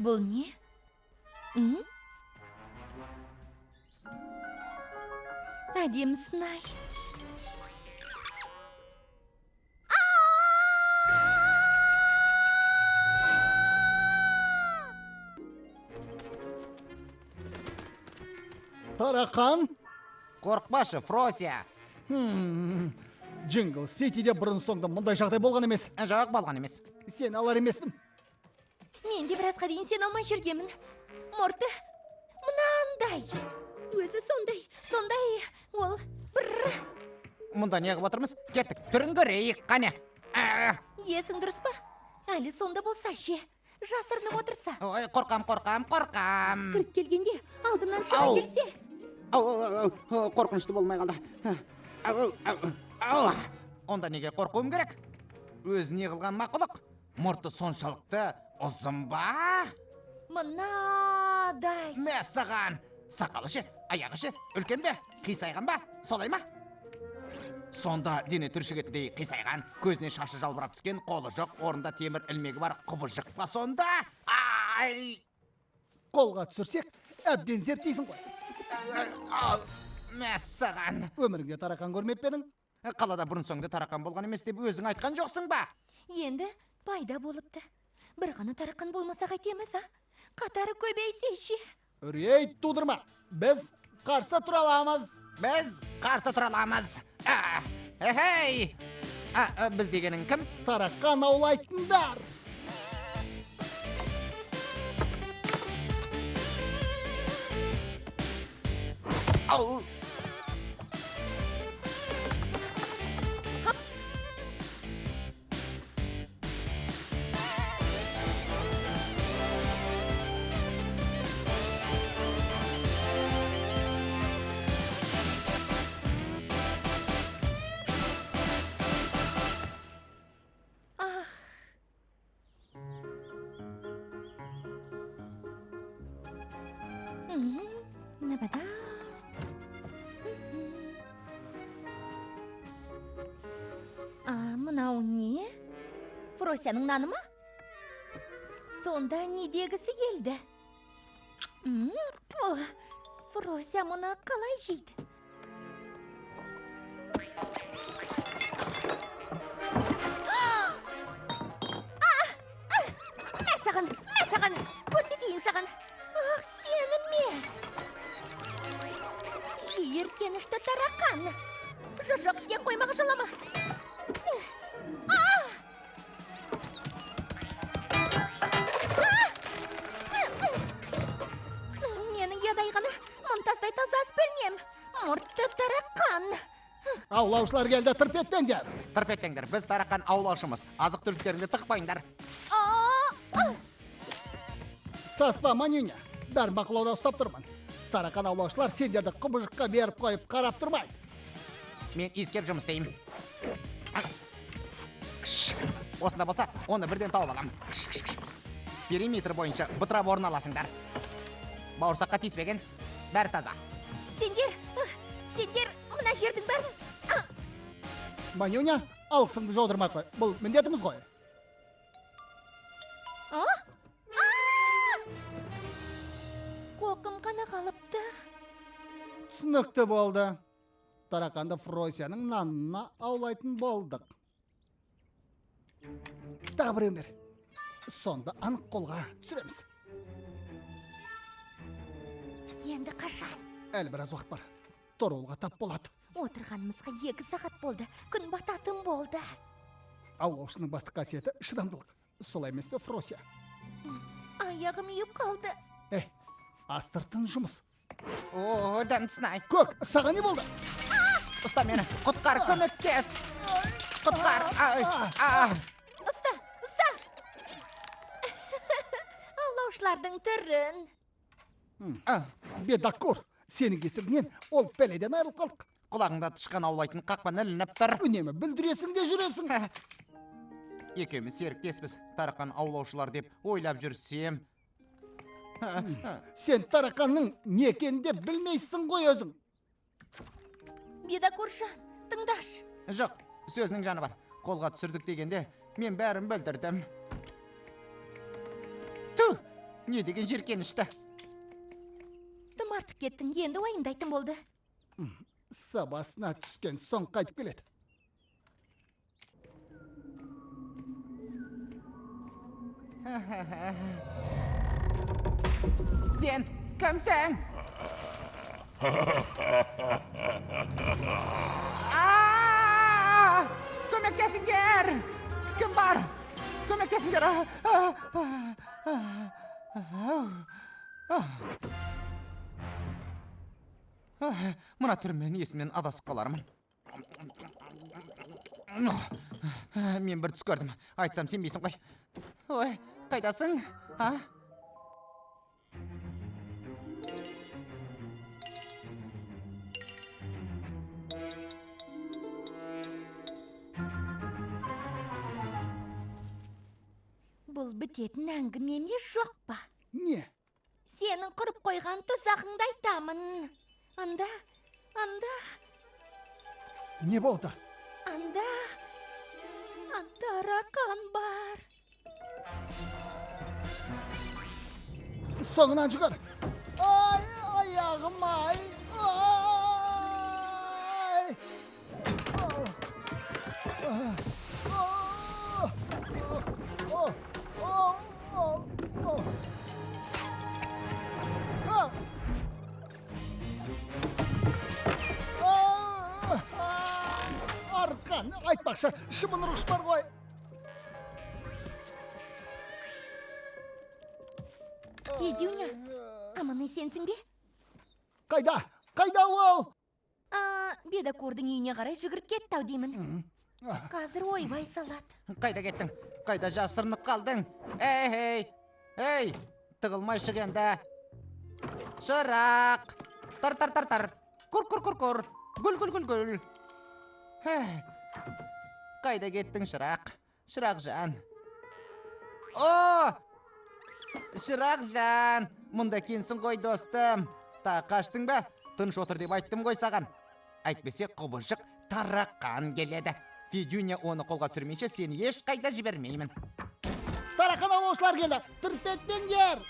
Бұл не? Әдемі сынай. Тарақан? Қорқпашы, Фрося. Джингл Ситиде бұрын соңды мұндай жағдай болған емес. Жоқ болған емес. Сен алар емеспін. Мен де біразға дейін сен алмай жүргемін. Морты, мұнандай. Өзі сондай, ол бір... Мұнда не қылып отырмыз? Кеттік, түрін көрейік, қане. Есің дұрыс па? Әлі сонда болса ше. Жасырынып отырса. Ой, қорқам. Кіріп келгенде алдымнан шыға келсе. Қорқынышты болмай қалды. Онда неге қорқуым керек? Өз не қылған мақұлық? Мұрты соншалықты ұзын ба? Мынадай. Мәссаған. Сақалы ше, аяғы ше, үлкен бе? Қисайған ба? Солай ма? Сонда дене түршігетіндей қисайған, көзіне шашы жалбырап түскен, қолы жоқ, орында темір ілмегі бар құбыжық па сонда? Ай! Қолға түсірсек, әбден зерттейсің ғой. Мәссаған. Өміріңде тарақан көрмеп пе едің? Қалада бұрын соңды тарақан болған емес деп өзің айтқан жоқсың ба? Енді пайда болыпты. Бір ғана тарақан болмаса қайтеміз, қатары көбейсе ше. Үрей тудырма. Біз қарсы тұра аламыз. Біз қарсы тұра аламыз. Эй! Біз дегенің кім? Тарақан аулайтындар. Ау! Набада. Фросяның наны ма? Сонда не дегісі келді? Фрося мұны қалай жейді? Мәсаған, көрсетейін саған. Сені ме? Жиіркенішті тарақан. Жыжық де қоймақ жылама. Менің ядайғаны мұнтастай тазас білмем. Мұртты тарақан. Аулаушылар келді, тырп етпеңдер. Тырп етпеңдер, біз тарақан аулаушымыз. Азық түліктеріңді тықпайыңдар. Саспа, Манюня. Бәрін бақылауда ұстап тұрмын. Тарақан аулаушылар сендерді құбыжыққа беріп қойып қарап тұрмайды. Мен искеп жұмыс істеймін. Осында болса, оны бірден тауып алам. Периметр бойынша бытырап орналасыңдар. Бауырсаққа тиіспеген, бәрі таза. Сендер мына жердің бәрін. Манюня, алғысыңды жаудырмай қой. Бұл міндетіміз ғой. Қоқым қана қалыпты. Түсінікті болды. Тарақанды Фросяның нанына аулайтын болдық. Тағы біреулер. Сонда анық қолға түсіреміз. Енді қашан? Әлі біраз уақыт бар. Торулға тап болады. Отырғанымызға 2 сағат болды. Күн бататын болды. Аулаушының басты қасиеті шыдамдылық. Солай емес пе, Фрося? Аяғым үйіп қалды. Астыртын жұмыс. О, дәмсінай. Көк, саған не болды? Ұста мені, құтқар, көмектес. Құтқар. Ұста. Аулаушылардың түрін. Бедакур, сенің кесірінен ол пәледен айырылып қалдық. Құлағыңда тышқан аулайтын қақпан ілініп тұр. Үнемі бүлдіресің де жүресің. Екеуміз серіктеспіз, тарақан аулаушылар деп ойлап жүрсем. Сен тарақанның не екенін де білмейсің ғой өзің. Бедакуршан, тыңдаш. Жоқ, сөзінің жаны бар. Қолға түсірдік дегенде, мен бәрін білдірдім. Ту, не деген жеркенішті. Тым артық кеттің, енді уайымдайтын болды. Сабасына түскен соң қайтып келеді. Сен кімсің? Көмектесіңдер! Кім бар? Көмектесіңдер! Мұна түріммен есімнен адасып қалармын. Мен бір түс көрдім. Айтсам сенбейсің ғой. Ой, қайдасың? Бұл бітетін әңгімеме жоқ па? Не? Сенің құрып қойған тұзағыңды айтамын. Анда. Не болды? Анда тарақан бар. Соңынан жүгір. Ай, аяғым ай. Арқан, айтпақшы, шыбын ұрғыш бар ғой. Едеуня, аманы сенсің бе? Қайда ол? Бедакурдың үйіне қарай жүгіріп кетті ау деймін. Қазір ойбай салады. Қайда кеттің? Қайда жасырынып қалдың? Ей, тығылмай шығенді. Шырақ. Тар. Күр. Гүл. Қайда кеттің, Шырақ? Шырақ жан. Шырақ жан. Мұнда кенсің ғой, достым. Та қаштың ба? Тыныш отыр деп айттым ғой саған. Әйтпесе құбыжық тарақан келеді. Федюня оны қолға түсірмейінше сені еш қайда жібермеймін. Тарақан аулаушылар келді. Тырп етпеңдер.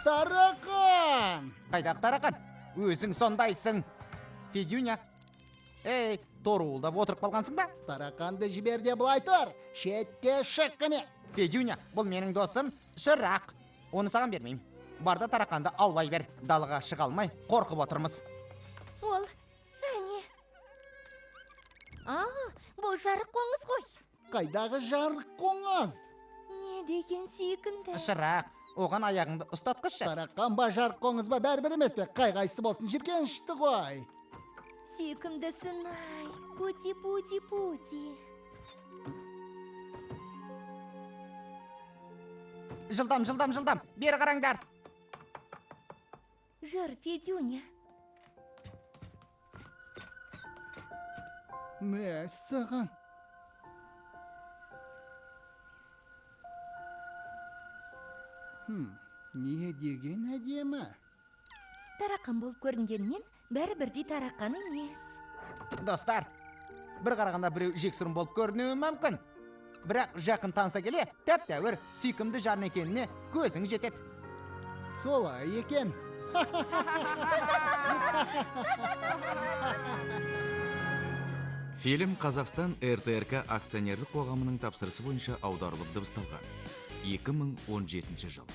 Тарақан. Қайдағы тарақан? Өзің сондайсың. Федюня. Ей, торуылдап отырып қалғансың ба? Тарақанды жіберде былай тұр. Шетте шық қане. Федюня, бұл менің досым Шырақ. Оны саған бермеймін. Барда тарақанды аулай бер. Далаға шыға алмай, қорқып отырмыз. Ол, әне. Бұл жарық қоңыз ғой. Қайдағы жарық қоңыз? Не деген сүйкімді. Шырақ, оған аяғыңды ұстатқызшы. Тарақан ба жарық қоңыз ба бәрібір емес пе? Қай-қайсысы болсын жиркенішті ғой. Сүйкімдісін ай. Пути. Жылдам. Бері қараңдар. Жүр, Федюня. Мәссаған. Не деген әдемі? Тарақан болып көрінгенмен, бәрі-бірдей тарақан емес. Достар, бір қарағанда біреу жексұрын болып көрінуі мүмкін. Бірақ жақын таныса келе, тәп-тәуір сүйкімді жарын екеніне көзің жетеді. Солай екен. Фильм Қазақстан РТРК акционерлік қоғамының тапсырысы бойынша аударылып дыбысталған. 2017 жыл.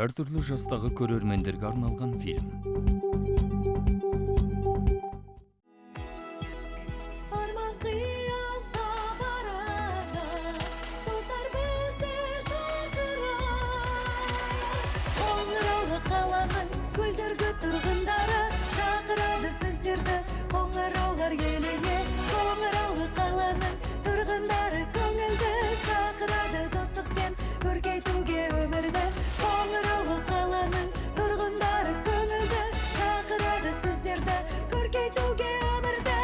Әртүрлі жастағы көрермендерге арналған фильм. Арман қияса барады, достар бізді шақырады. Қоңыраулы қаланың көлдіргі тұрғындары шақырады сіздерді. Қоңыраулар еліне, қоңыраулы қаланың тұрғындары көңілді шақырады достықпен көркейтуге өмірді. Қоңыраулы қаланың тұрғындары көңілді шақырады сіздерді көркейтуге өмірді.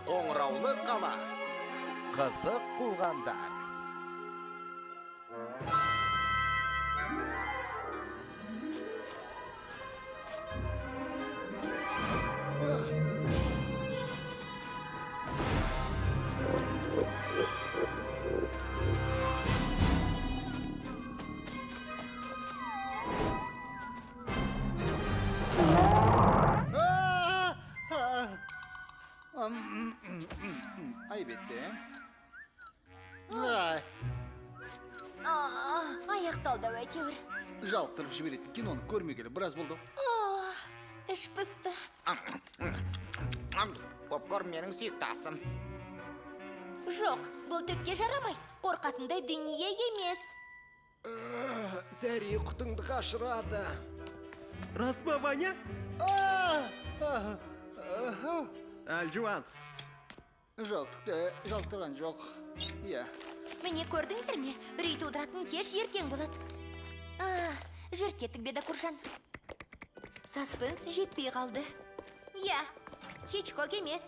Қоңыраулы қала. Қызық қуғандар. Айбетте. Ай, Аяқталды әйтеуір. жалықтырып жіберетін киноны көрмегелі біраз болды. Іш пысты. Попкорн менің сүйікті асым. Жоқ, бұл түкке жарамайды. Қорқатындай дүние емес. Зәре құтыңды қашырады. Рас па, Ваня? Әлжуаз. Жалықтырған жоқ. Иә. Міне көрдіңдер ме? Үрей тудыратын кеш ертең болады. Жүр кеттік беда Куржан. Саспенс жетпей қалды. Иә, Хичкок емес.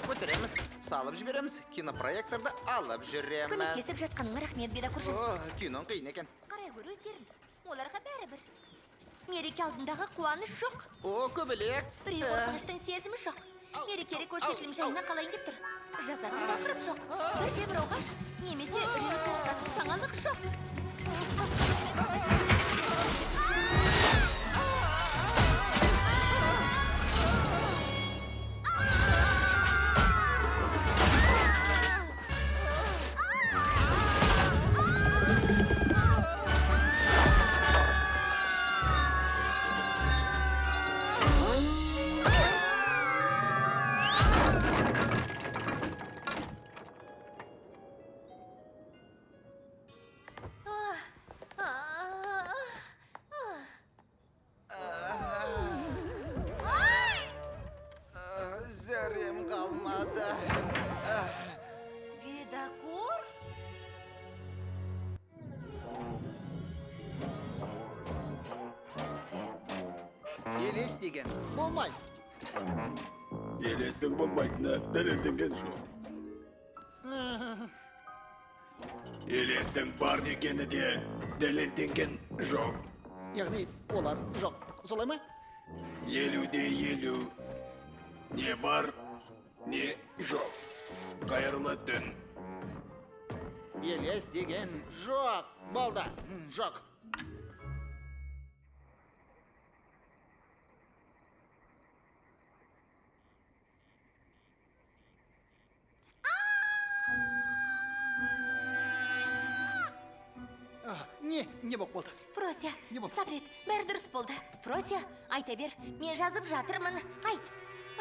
Көтереміз, салып жібереміз, кинопроекторды алып жүреміз. Көмектесіп жатқаныңа рахмет беда Куржан. Кинон қиын екен. Қарай гөр өздерін. Оларға бәрібір. Мереке алдындағы қуаныш жоқ. Көбелек. Үрей қорқыныштың сезімі жоқ. Мерекелік көрсетілім жайына қалайын деп тұр. Жазатын тақырып жоқ. Бірде бір оғаш, немесе үрей туғызатын жаңалық жоқ. елес деген болмайды. Елестің болмайтыны дәлелденген жоқ. Елестің бар екені де дәлелденген жоқ. Яғни олар жоқ, солай ма? 50-50. Не бар, не жоқ. Қайырлы түн. Елес деген жоқ, болды, жоқ. Не болып болды? Фрося, Не болды? сабыр ет, бәрі дұрыс болды. Фрося, айта бер, мен жазып жатырмын. Айт,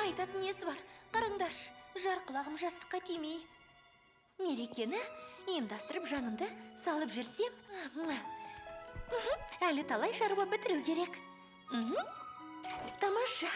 айтатын несі бар? Қараңдаршы, жар құлағым жастыққа тимей. Мерекені ұйымдастырып жанымды салып жүрсем, әлі талай шаруа бітіру керек. Тамаша.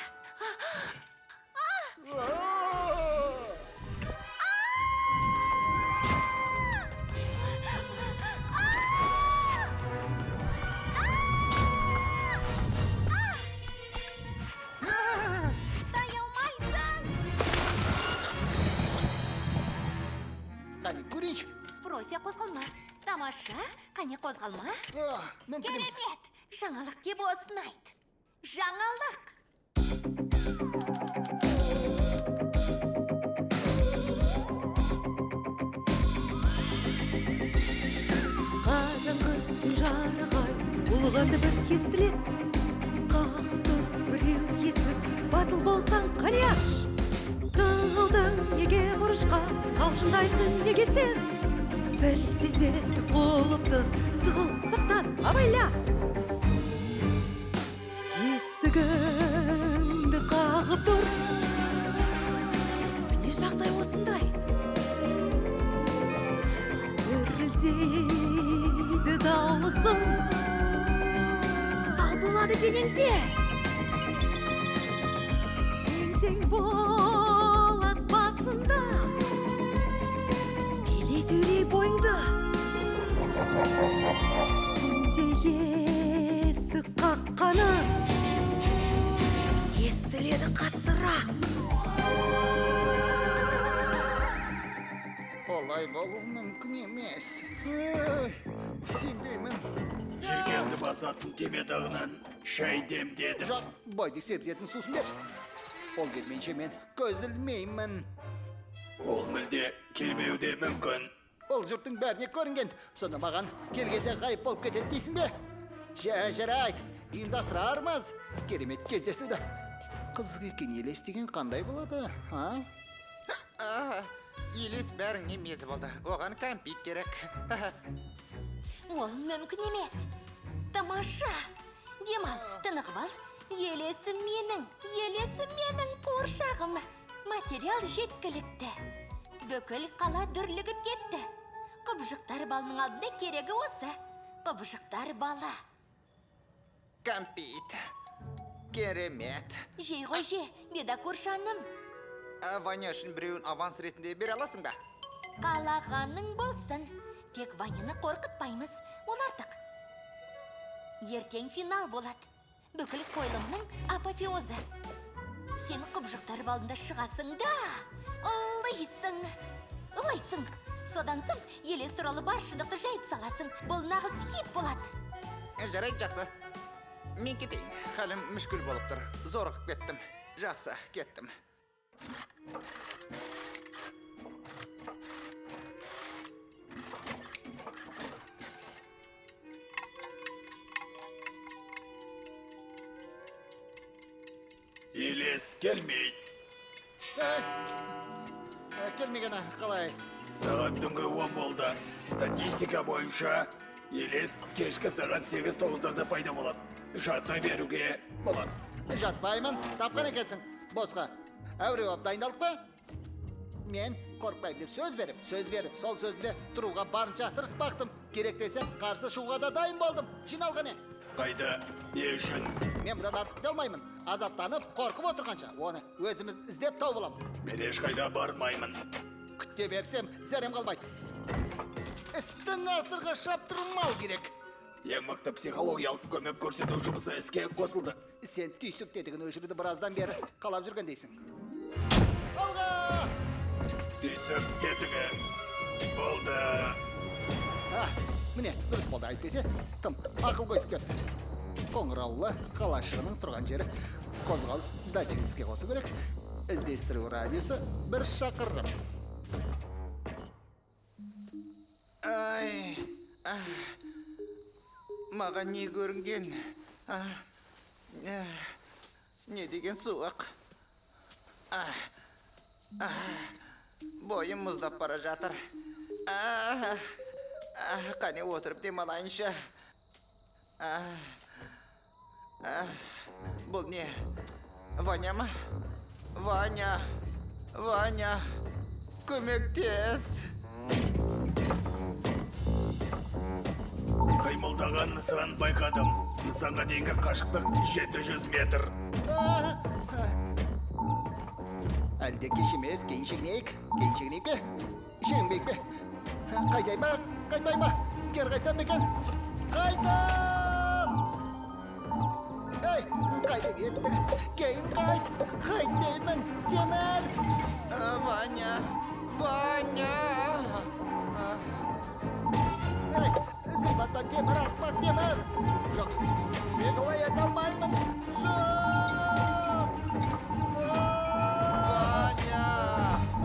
Қане, көрейінші. Фрося, қозғалма. Тамаша, қане қозғалма. Мүмкін емес. Керемет! Жаңалық деп осын айт. Жаңалық! Қараңғы түн жарығай ұлғанды біз естілет. Қағып тұр біреу есік, батыл болсаң қане аш. Тығылдың неге бұрышқа, қалшындайсың неге сен? Тілсіздетті қолыпты, тығыл сақтан абайла. Есігіңді қағып тұр. Міне жағдай осындай. Үрілдейді дауысың, сал болады денеңде. Еңсең болат басында, билет үрей бойыңды. Түнде есік қаққаны естіледі қаттырақ. Олай болу мүмкін емес. Сенбеймін. Жекемді басатын темедағынан шай демдедім. Жоқ, бойды сердетін сусын берші. Ол келмейінше мен көз ілмеймін. Ол мүлде келмеуде мүмкін. Ол жұрттың бәріне көрінген. Сонда маған келгенде ғайып болып кетеді дейсің бе? Жарайды, ұйымдастырармыз. Керемет кездесуді. Қызық екен, елес деген қандай болады, Елес бәріңе мезі болды. Оған кәмпит керек. Ол мүмкін емес. Тамаша. Демал, тынығып ал. Елесі менің қуыршағым. Материал жеткілікті. Бүкіл қала дүрлігіп кетті. Қыбжықтар балының алдында керегі осы. Қыбжықтар балы. Кәмпит. Керемет. Жей ғой же, бедакур шаным. Ваня үшін біреуін аванс ретінде бере аласың ба? Қалағаның болсын. Тек Ваняны қорқытпаймыз, ол артық. Ертең финал болады. Бүкіл қойылымның апофеозы. Сен қыбжықтар балында шығасың да, ұлайсың. Содан соң елес туралы бар шындықты жайып саласың. Бұл нағыз хит болады. Жарайды, жақсы. Мен кетейін. Халім мүшкіл болып тұр. Зорығып кеттім. Жақсы, кеттім. Елес келмейді. Келмегені қалай? Сағат түнгі 10 болды. Статистика бойынша елес кешкі сағат 8-9-дарда пайда болады. Жата беруге болады. Жатпаймын, тапқан екенсің. Босқа. Әуре болып дайындалып па? Мен қорқпаймын деп сөз беріп, сол сөзінде тұруға барынша тырыспақтым. Керек десе, қарсы шығуға да дайын болдым. Жиналғаны. Қайда, не үшін? Мен бұдан артық делмаймын. Азаптанып, қорқып отырғанша, оны өзіміз іздеп тауып аламыз. Мен ешқайда бармаймын. Күтте берсем, зәрем қалмайды. Істі насырға шаптырмау керек. ең мықты психологиялық көмек көрсету жұмысы іске қосылды. Сен түйсік тетігін өшіруді біраздан бері қалап жүрген дейсің. Алға! Түйсік тетігі болды. Міне, дұрыс болды айтпесе, тым ақыл қойсып кетті. Қоңыраулы қалашығының тұрған жері қозғалыс датчигін іске қосу керек. Іздестіру радиусы 1 шақырым. Маған не көрінген? Не деген суық? Бойым мұздап бара жатыр. Қане отырып демалайыншы. Бұл не? Ваня ма? Ваня! Көмектес! Қаймылдаған нысан байқадым. Нысанға дейінгі қашықтық 700 метр. Әлде кеш емес, кейін шегінейік. Шегінбейік бе? Қайтай ма? Қайтпай ма? Кері қайтсам екен? Қайтам! Қайда кеттің? Кейін қайт! Қайт деймін, Темір! Ваня! Зейбатпан Темір, артпан Темір! Жоқ, мен олай ете алмаймын! Жоқ!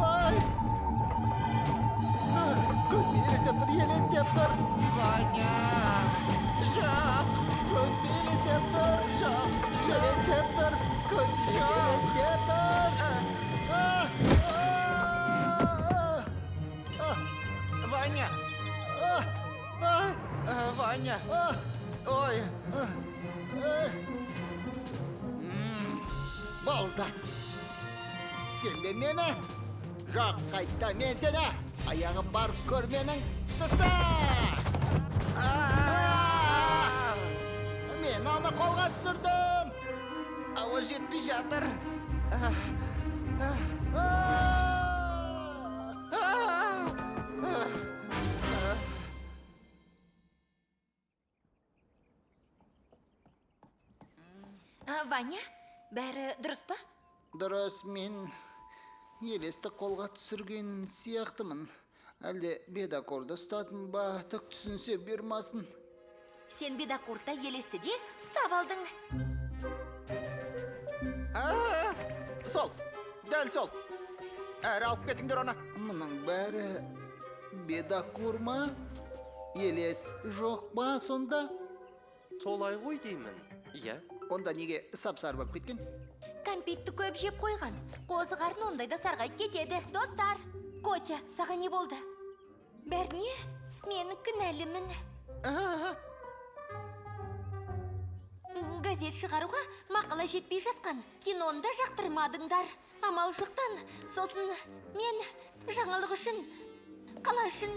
Ваня! Көзбе елестеп тұр! Ваня! Жоқ! Көзбе елестеп тұр! Елестеп тұр! Көзбе елестеп тұр! Ваня! Ваня! Ой! Балда! Сен бе мені? Жоқ, қайта мен сені! Аяғым бар көрменің тұса! Мен аны қолға түсірдім! Ауа жетпей жатыр! Ваня, бәрі дұрыс па? Дұрыс, мен елесті қолға түсірген сияқтымын. Әлде бедакорды ұстадым ба, түк түсінсе бермасын. Сен бедакордта елесті де ұстап алдың. Сол, дәл сол. Әрі алып кетіңдер оны. Мұның бәрі бедакор ма? Елес жоқ ба сонда? Солай ғой деймін. Иә. Онда неге сап-сары болып кеткен? Кәмпитті көп жеп қойған. Қозы қарын ондайда сарғайып кетеді. Достар, Котя, саған не болды? Бәріне, менің кінәлімін. Газет шығаруға мақала жетпей жатқан. Киноны да жақтырмадыңдар. Амал жоқтан, сосын мен жаңалық үшін, қала үшін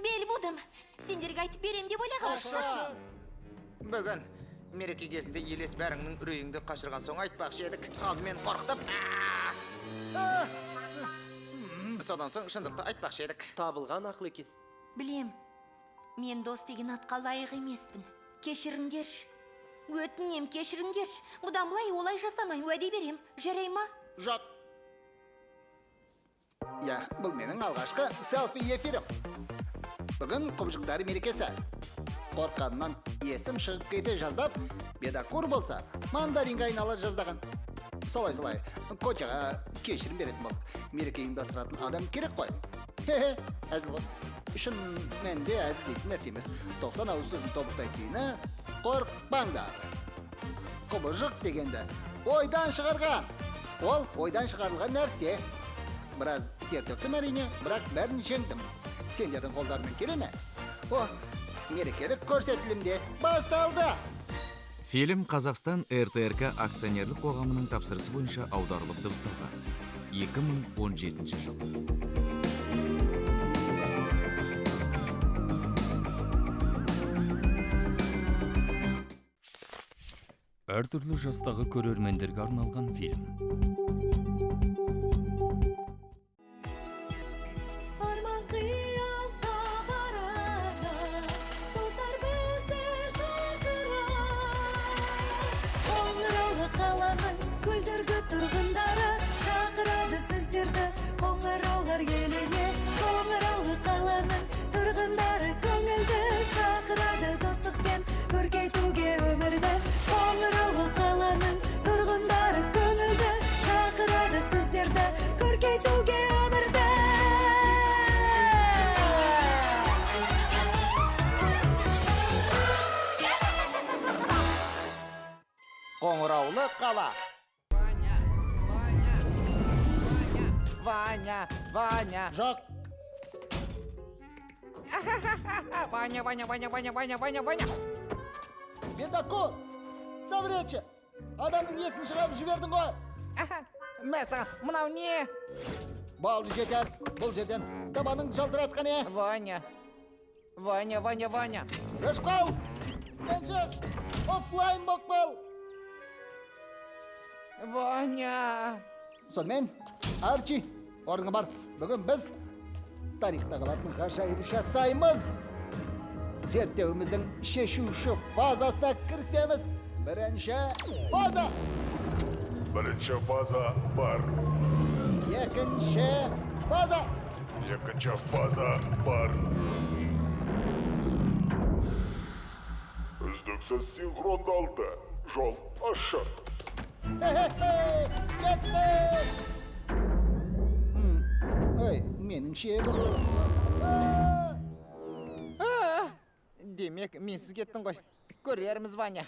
бел будым. Сендерге айтып берем деп ойлағам. Бүгін мереке кезінде елес бәріңнің үрейіңді қашырған соң айтпақшы едік. Алдымен қорқытып. Содан соң шындықты айтпақшы едік. Табылған ақыл екен. Білем, мен дос деген атқа лайық емеспін. Кешіріңдерші. Өтінем, кешіріңдерші. Бұдан былай олай жасамай уәде берем. Жарай ма? Жоқ. Я, бұл менің алғашқы селфи ефирім. Бүгін құбжықтары мерекесі. Қорқанынан есім шығып кете жаздап, бедакур болса, мандаринға айнала жаздаған. Солай, Котяға кешірім беретін болдық. Мереке ұйымдастыратын адам керек қой. Хе-хе, әзіл ғой. Шын менде әзіл дейтін нәрсе емес. 90 ауыз сөзін тобықтайды дейіні, қорқпаңдар. Құбыжық дегенді ойдан шығарған. Ол ойдан шығарылған нәрсе. Біраз тер төктім әрине, бірақ бәрін жеңдім. Сендердің қолдарымен келе ме? Мерекелік көрсетілімде басталды. Фильм Қазақстан РТРК акционерлік қоғамының тапсырысы бойынша аударылып дыбысталған. 2017 жыл. Әртүрлі жастағы көрермендерге арналған фильм. Арман қияса барады, достар бізді Қоңыраулы қала. Ваня. Жоқ. Ваня. Бедокур, сабыретші. Адамның есін шығарып жібердің ғой. Мә саған, мынау не? Балды жетер, бұл жерден табаныңды жалтыратқан е. Ваня. Рышқал, істен шық, оффлайн боқ бол. Ваня. Сонымен, Арчи, орныңа бар. Бүгін біз тарихта қалатын ғажайып жасаймыз. Зерттеуіміздің шешуші фазасына кірісеміз. Бірінші фаза. Бірінші фаза бар. Екінші фаза. Екінші фаза бар. Үздіксіз синхрондалды. Жол ашық. Кетті! Ой, меніңше Демек, менсіз кеттің ғой. Көрерміз, Ваня.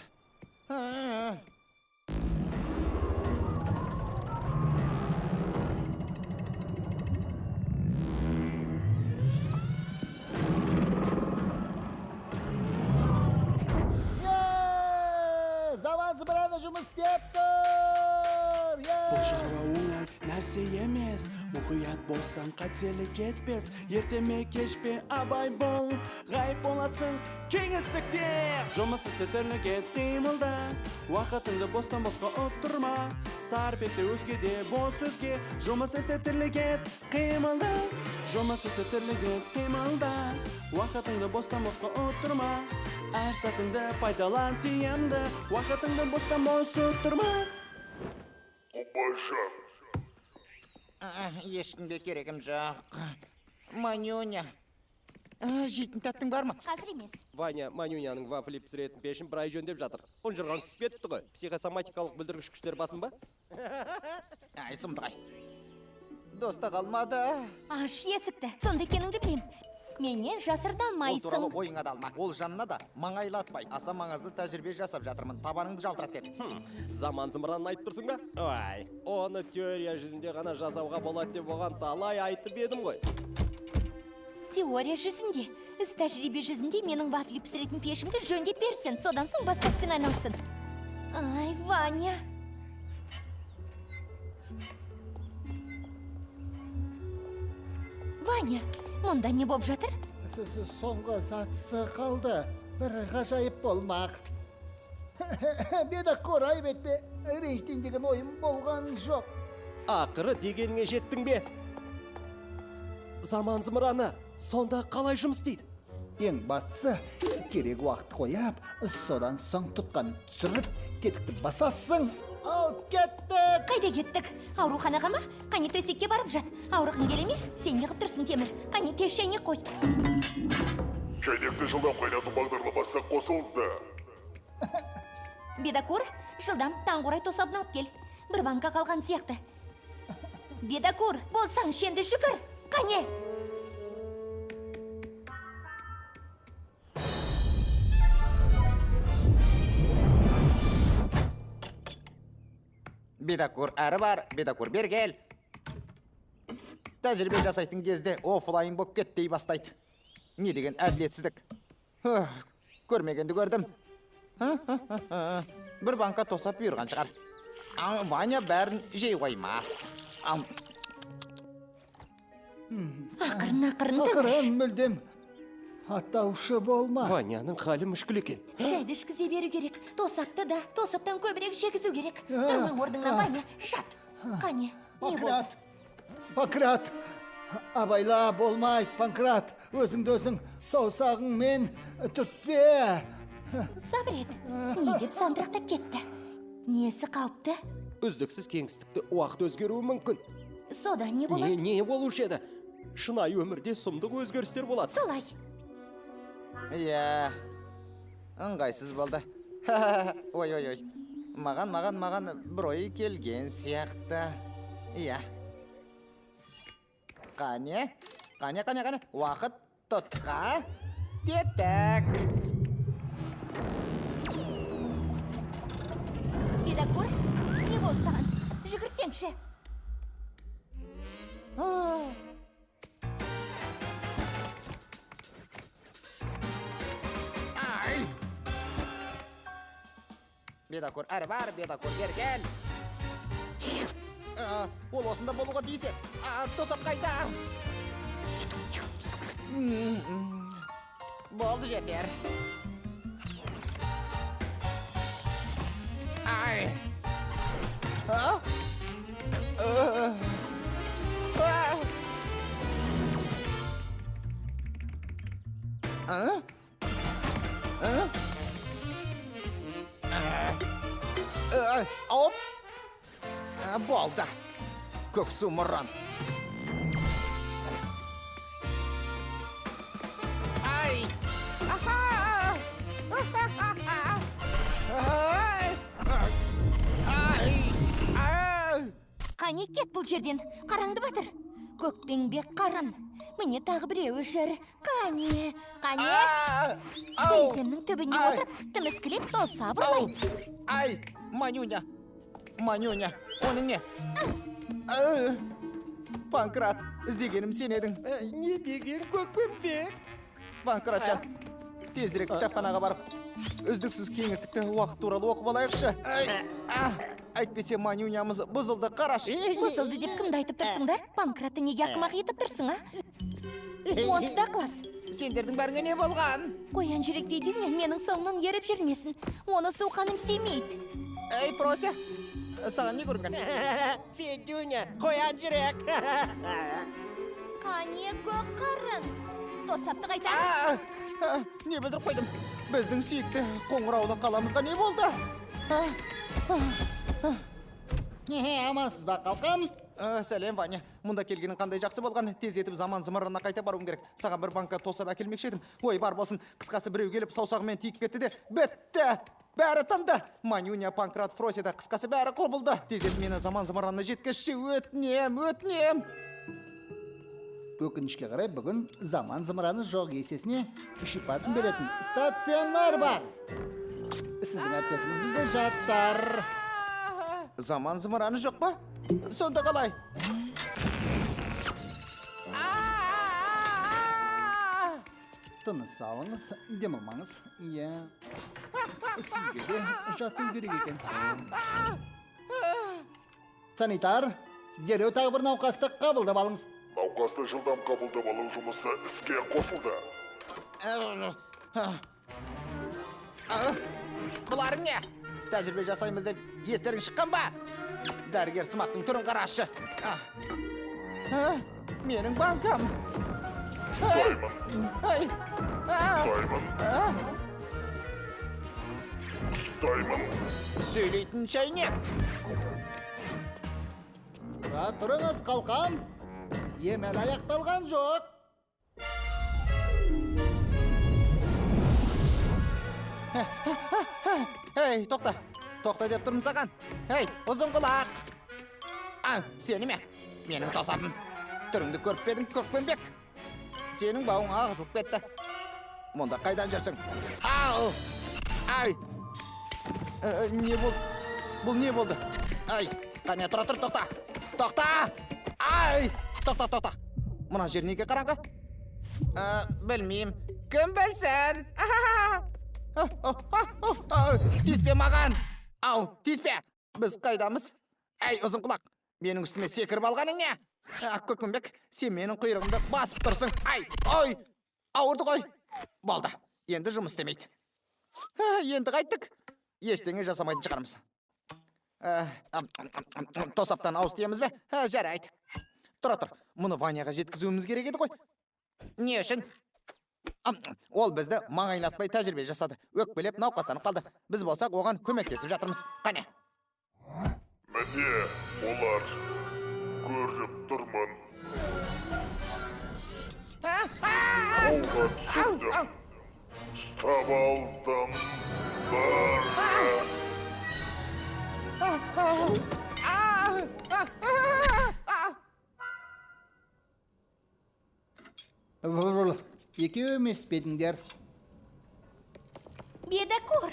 Заман зымыраны жұмыс істеп тұр! Бұл шаруа оңай нәрсе емес, мұқият болсаң қателік етпес, ерте ме кеш пе абай бол, ғайып боласың кеңістікте. Жұмыс істетерлік ет қимылда, уақытыңды бостан босқа отырма, сарп етті өзгеде бос сөзге. Жұмыс істетерлік ет қимылда, жұмыс істетерлік ет қимылда, уақытыңды бостан босқа отырма, әр сәтіңді пайдалан тиімді, уақытыңды бостан бос отырма. Қопаша. Ешкімге керегім жоқ. Манюня. Жейтін тәттің бар ма? Қазір емес. Ваня Манюняның вафли пісіретін пешін бір ай жөндеп жатыр. Ұнжырған түсіп кетіпті ғой. Психосоматикалық бүлдіргіш күштер басын ба? Ай, сұмдығай. Доста қалмады. Аш есікті. Сонда екеніңді білем. Менен жасырдан Ол майсың. туралы ойыңа да алма. Ол жанына да маңайлатпай. Аса маңызды тәжірибе жасап жатырмын. Табаныңды жалтырат деді. Заман зымыранын айтып тұрсың ба? Ой, оны теория жүзінде ғана жасауға болады деп оған талай айтып едім ғой. Теория жүзінде, іс тәжірибе жүзінде менің вафли пісіретін пешімді жөндеп берсін. Содан соң басқаспен айналсын. Ай, Ваня. Ваня, мұнда не боп жатыр? Соңғы сатысы қалды. Бір ғажайып болмақ. Бедокур, айып етпе. Ренжітейін деген ойым болған жоқ. Ақыры дегеніңе жеттің бе? Заман зымыраны сонда қалай жұмыс істейді? Ең бастысы, керек уақыт қойып, содан соң тұтқан түсіріп, тетікті басасың. Ал кеттік! Қайда кеттік? Ауруханаға ма? Қане төсекке барып жат. Ауырғың келе ме? Сен неғып тұрсың, Темір? Қане тез шайне қой. Шайнекті жылдам қайнату бағдарламасы қосылды. Бедокур, жылдам таңғурай тосабын алып кел. Бір банка қалған сияқты. Бедокур, болсаң шенді жүгір. Қане? Бедокур әрі бар, бедокур бер кел. Тәжірибе жасайтын кезде оффлайн боп кеттей бастайды. Не деген әділетсіздік. Көрмегенді көрдім. Бір банка тосап бұйырған шығар. Ваня бәрін жей қоймас. Ақырын тыныш. Ақырын мүлдем. Атаушы болма. Ваняның халі мүшкіл екен. Шайды ішкізе беру керек. Тосапты да тосаптан көбірек жегізу керек. Тұрмай орныңнан, Ваня, жат. Қане, не болды? Панкрат. Абайла болмай, Панкрат. Өзіңді өзің саусағыңмен түртпе. Сабыр ет. Не деп сандырақтап кетті? Несі қауіпті? Үздіксіз кеңістікті уақыт өзгеруі мүмкін. Сода не болады? Не болушы еді? Шынайы өмірде сұмдық өзгерістер болады. Солай. Иә, ыңғайсыз болды. Ой. Маған бір ой келген сияқты. Иә. Қане. Уақыт тұтқа. Тетік. Бедокур, не болды саған? Жүгірсеңші. Бедокур, әрі бар, Бедокур, бер кел. Ол осында болуға тиіс еді. Тосап қайта. Болды жетер. Ай. Оп. Болды. Көксу мұрын. Ай. Қане кет бұл жерден, қараңды батыр. Көкпеңбек қарын. Міне тағы біреуі жүр. Қане. Тереземнің түбіне отырып, тіміскілеп тоса бұрмайды. Ай, Манюня, оның не? Панкрат, іздегенім сен едің. Не деген Көкпеңбек? Панкратжан, тезірек кітапханаға барып, үздіксіз кеңістікті уақыт туралы оқып алайықшы. Әйтпесе Манюнямыз бұзылды, қарашы. Бұзылды деп кімді айтып тұрсыңдар? Панкратты неге ақымақ етіп тұрсың, Онсыз да қылас. Сендердің бәріңе не болған? Қоян жүрек дейден менің соңынан еріп жүрмесін. Оны суқаным сүймейді. Эй, Фрося, саған не көрінген? Федюня, қоян жүрек. Қане көк қарын. Тосапты қайтар. Не білдіріп қойдым? Біздің сүйікті қоңыраулы қаламызға не болды? Амансыз ба, қалқам? Сәлем, Ваня. Мұнда келгенің қандай жақсы болған. Тез етіп заман зымырына қайта баруым керек. Саған бір банка тосап әкелмекші едім. Ой, бар болсын. Қысқасы біреу келіп саусағымен тиіп кетті де, бітті. Бәрі тынды. Манюня, Панкрат, Фрося да қысқасы бәрі құбылды. Тез етіп мені заман зымырына жеткізші. Өтінем. Өкінішке қарай бүгін заман зымыраны жоқ есесіне шипасын беретін стационар бар. Сіздің әріптесіңіз бізде жаттар. Заман зымыраны жоқ па? Сонда қалай? Тыныс алыңыз, демалмаңыз. Иә. Сізге де жату керек екен. Санитар, дереу тағы бір науқасты қабылдап алыңыз. Науқасты жылдам қабылдап алу жұмысы іске қосылды. Бұларың не? Тәжірибе жасаймыз деп естерің шыққан ба? Дәрігер сымақтың түрін қарашы. Менің банкам. Ұстаймын. Сөйлейтін шайнек. Тұра тұрыңыз, қалқам. Емел аяқталған жоқ. Ей, тоқта. Тоқта деп тұрмын саған. Ей, ұзын құлақ. Сені ме? Менің тосатым. Түріңді көріп бедің, Көкпеңбек. Сенің бауың ағытылып кетті. Мұнда қайдан жүрсің? Ай! Не болды? Бұл не болды? Ай, қане, тұра тұр, тоқта. Тоқта! Ай! Тоқта. Мұна жер неге қараңғы? Білмеймін. Кім білсін? Тиіспе маған! Тиіспе! Біз қайдамыз? Әй, ұзын құлақ! Менің үстіме секіріп алғаның не? Көкпеңбек, сен менің құйрығымды басып тұрсың. Ой! Ауырды ғой! Болды, енді жұмыс істемейді. Енді қайттық. Ештеңе жасамайтын шығармыз. Тосаптан ауыз тиеміз бе? Жарайды. Тұра тұр, мұны Ваняға жеткізуіміз керек еді ғой. Не үшін? Ол бізді маңайлатпай тәжірибе жасады. Өкпелеп науқастанып қалды. Біз болсақ оған көмектесіп жатырмыз. Қане? Міне, олар көріп тұрмын. Қолға түсірдім. Ұстап алдым. Екеу емес пе едіңдер? Бедокур,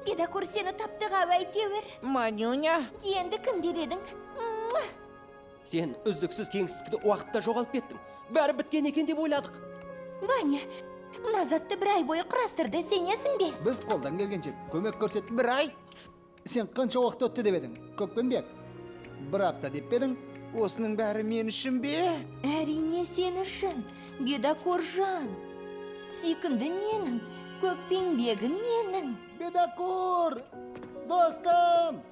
Бедокур сені таптыға әйтеуір. Манюня, Енді кім деп едің? Сен үздіксіз кеңістікті уақытта жоғалып кеттің. Бәрі біткен екен деп ойладық. Ваня, мына затты бір ай бойы құрастырды, сенесің бе? Біз қолдан келгенше көмек көрсеттік. бір ай. Сен қанша уақыт өтті деп едің? Көкпенбек. Бір апта деп пе едің? Осының бәрі мен үшін бе? Әрине сен үшін, Бедокуржан. Сүйкімді менің, көкпеңбегім менің. Бедокур! Достым!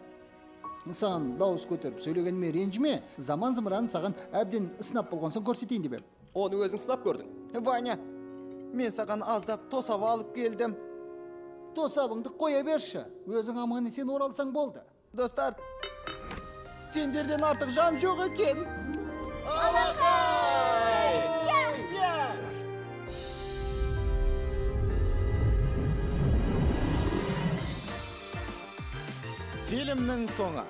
Саған дауыс көтеріп сөйлегеніме ренжіме, заман зымыран саған әбден сынап болған соң көрсетейін деп ем. Оны өзің сынап көрдің. Ваня, мен саған аздап тосап алып келдім. Тосабыңды қоя берші, өзің аман есен оралсаң болды. Достар, сендерден артық жан жоқ екен. Фильмнің соңы.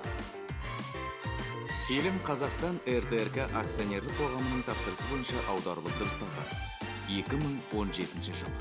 Фильм Қазақстан РТРК акционерлік қоғамының тапсырысы бойынша аударылып дыбысталған. 2017 жыл.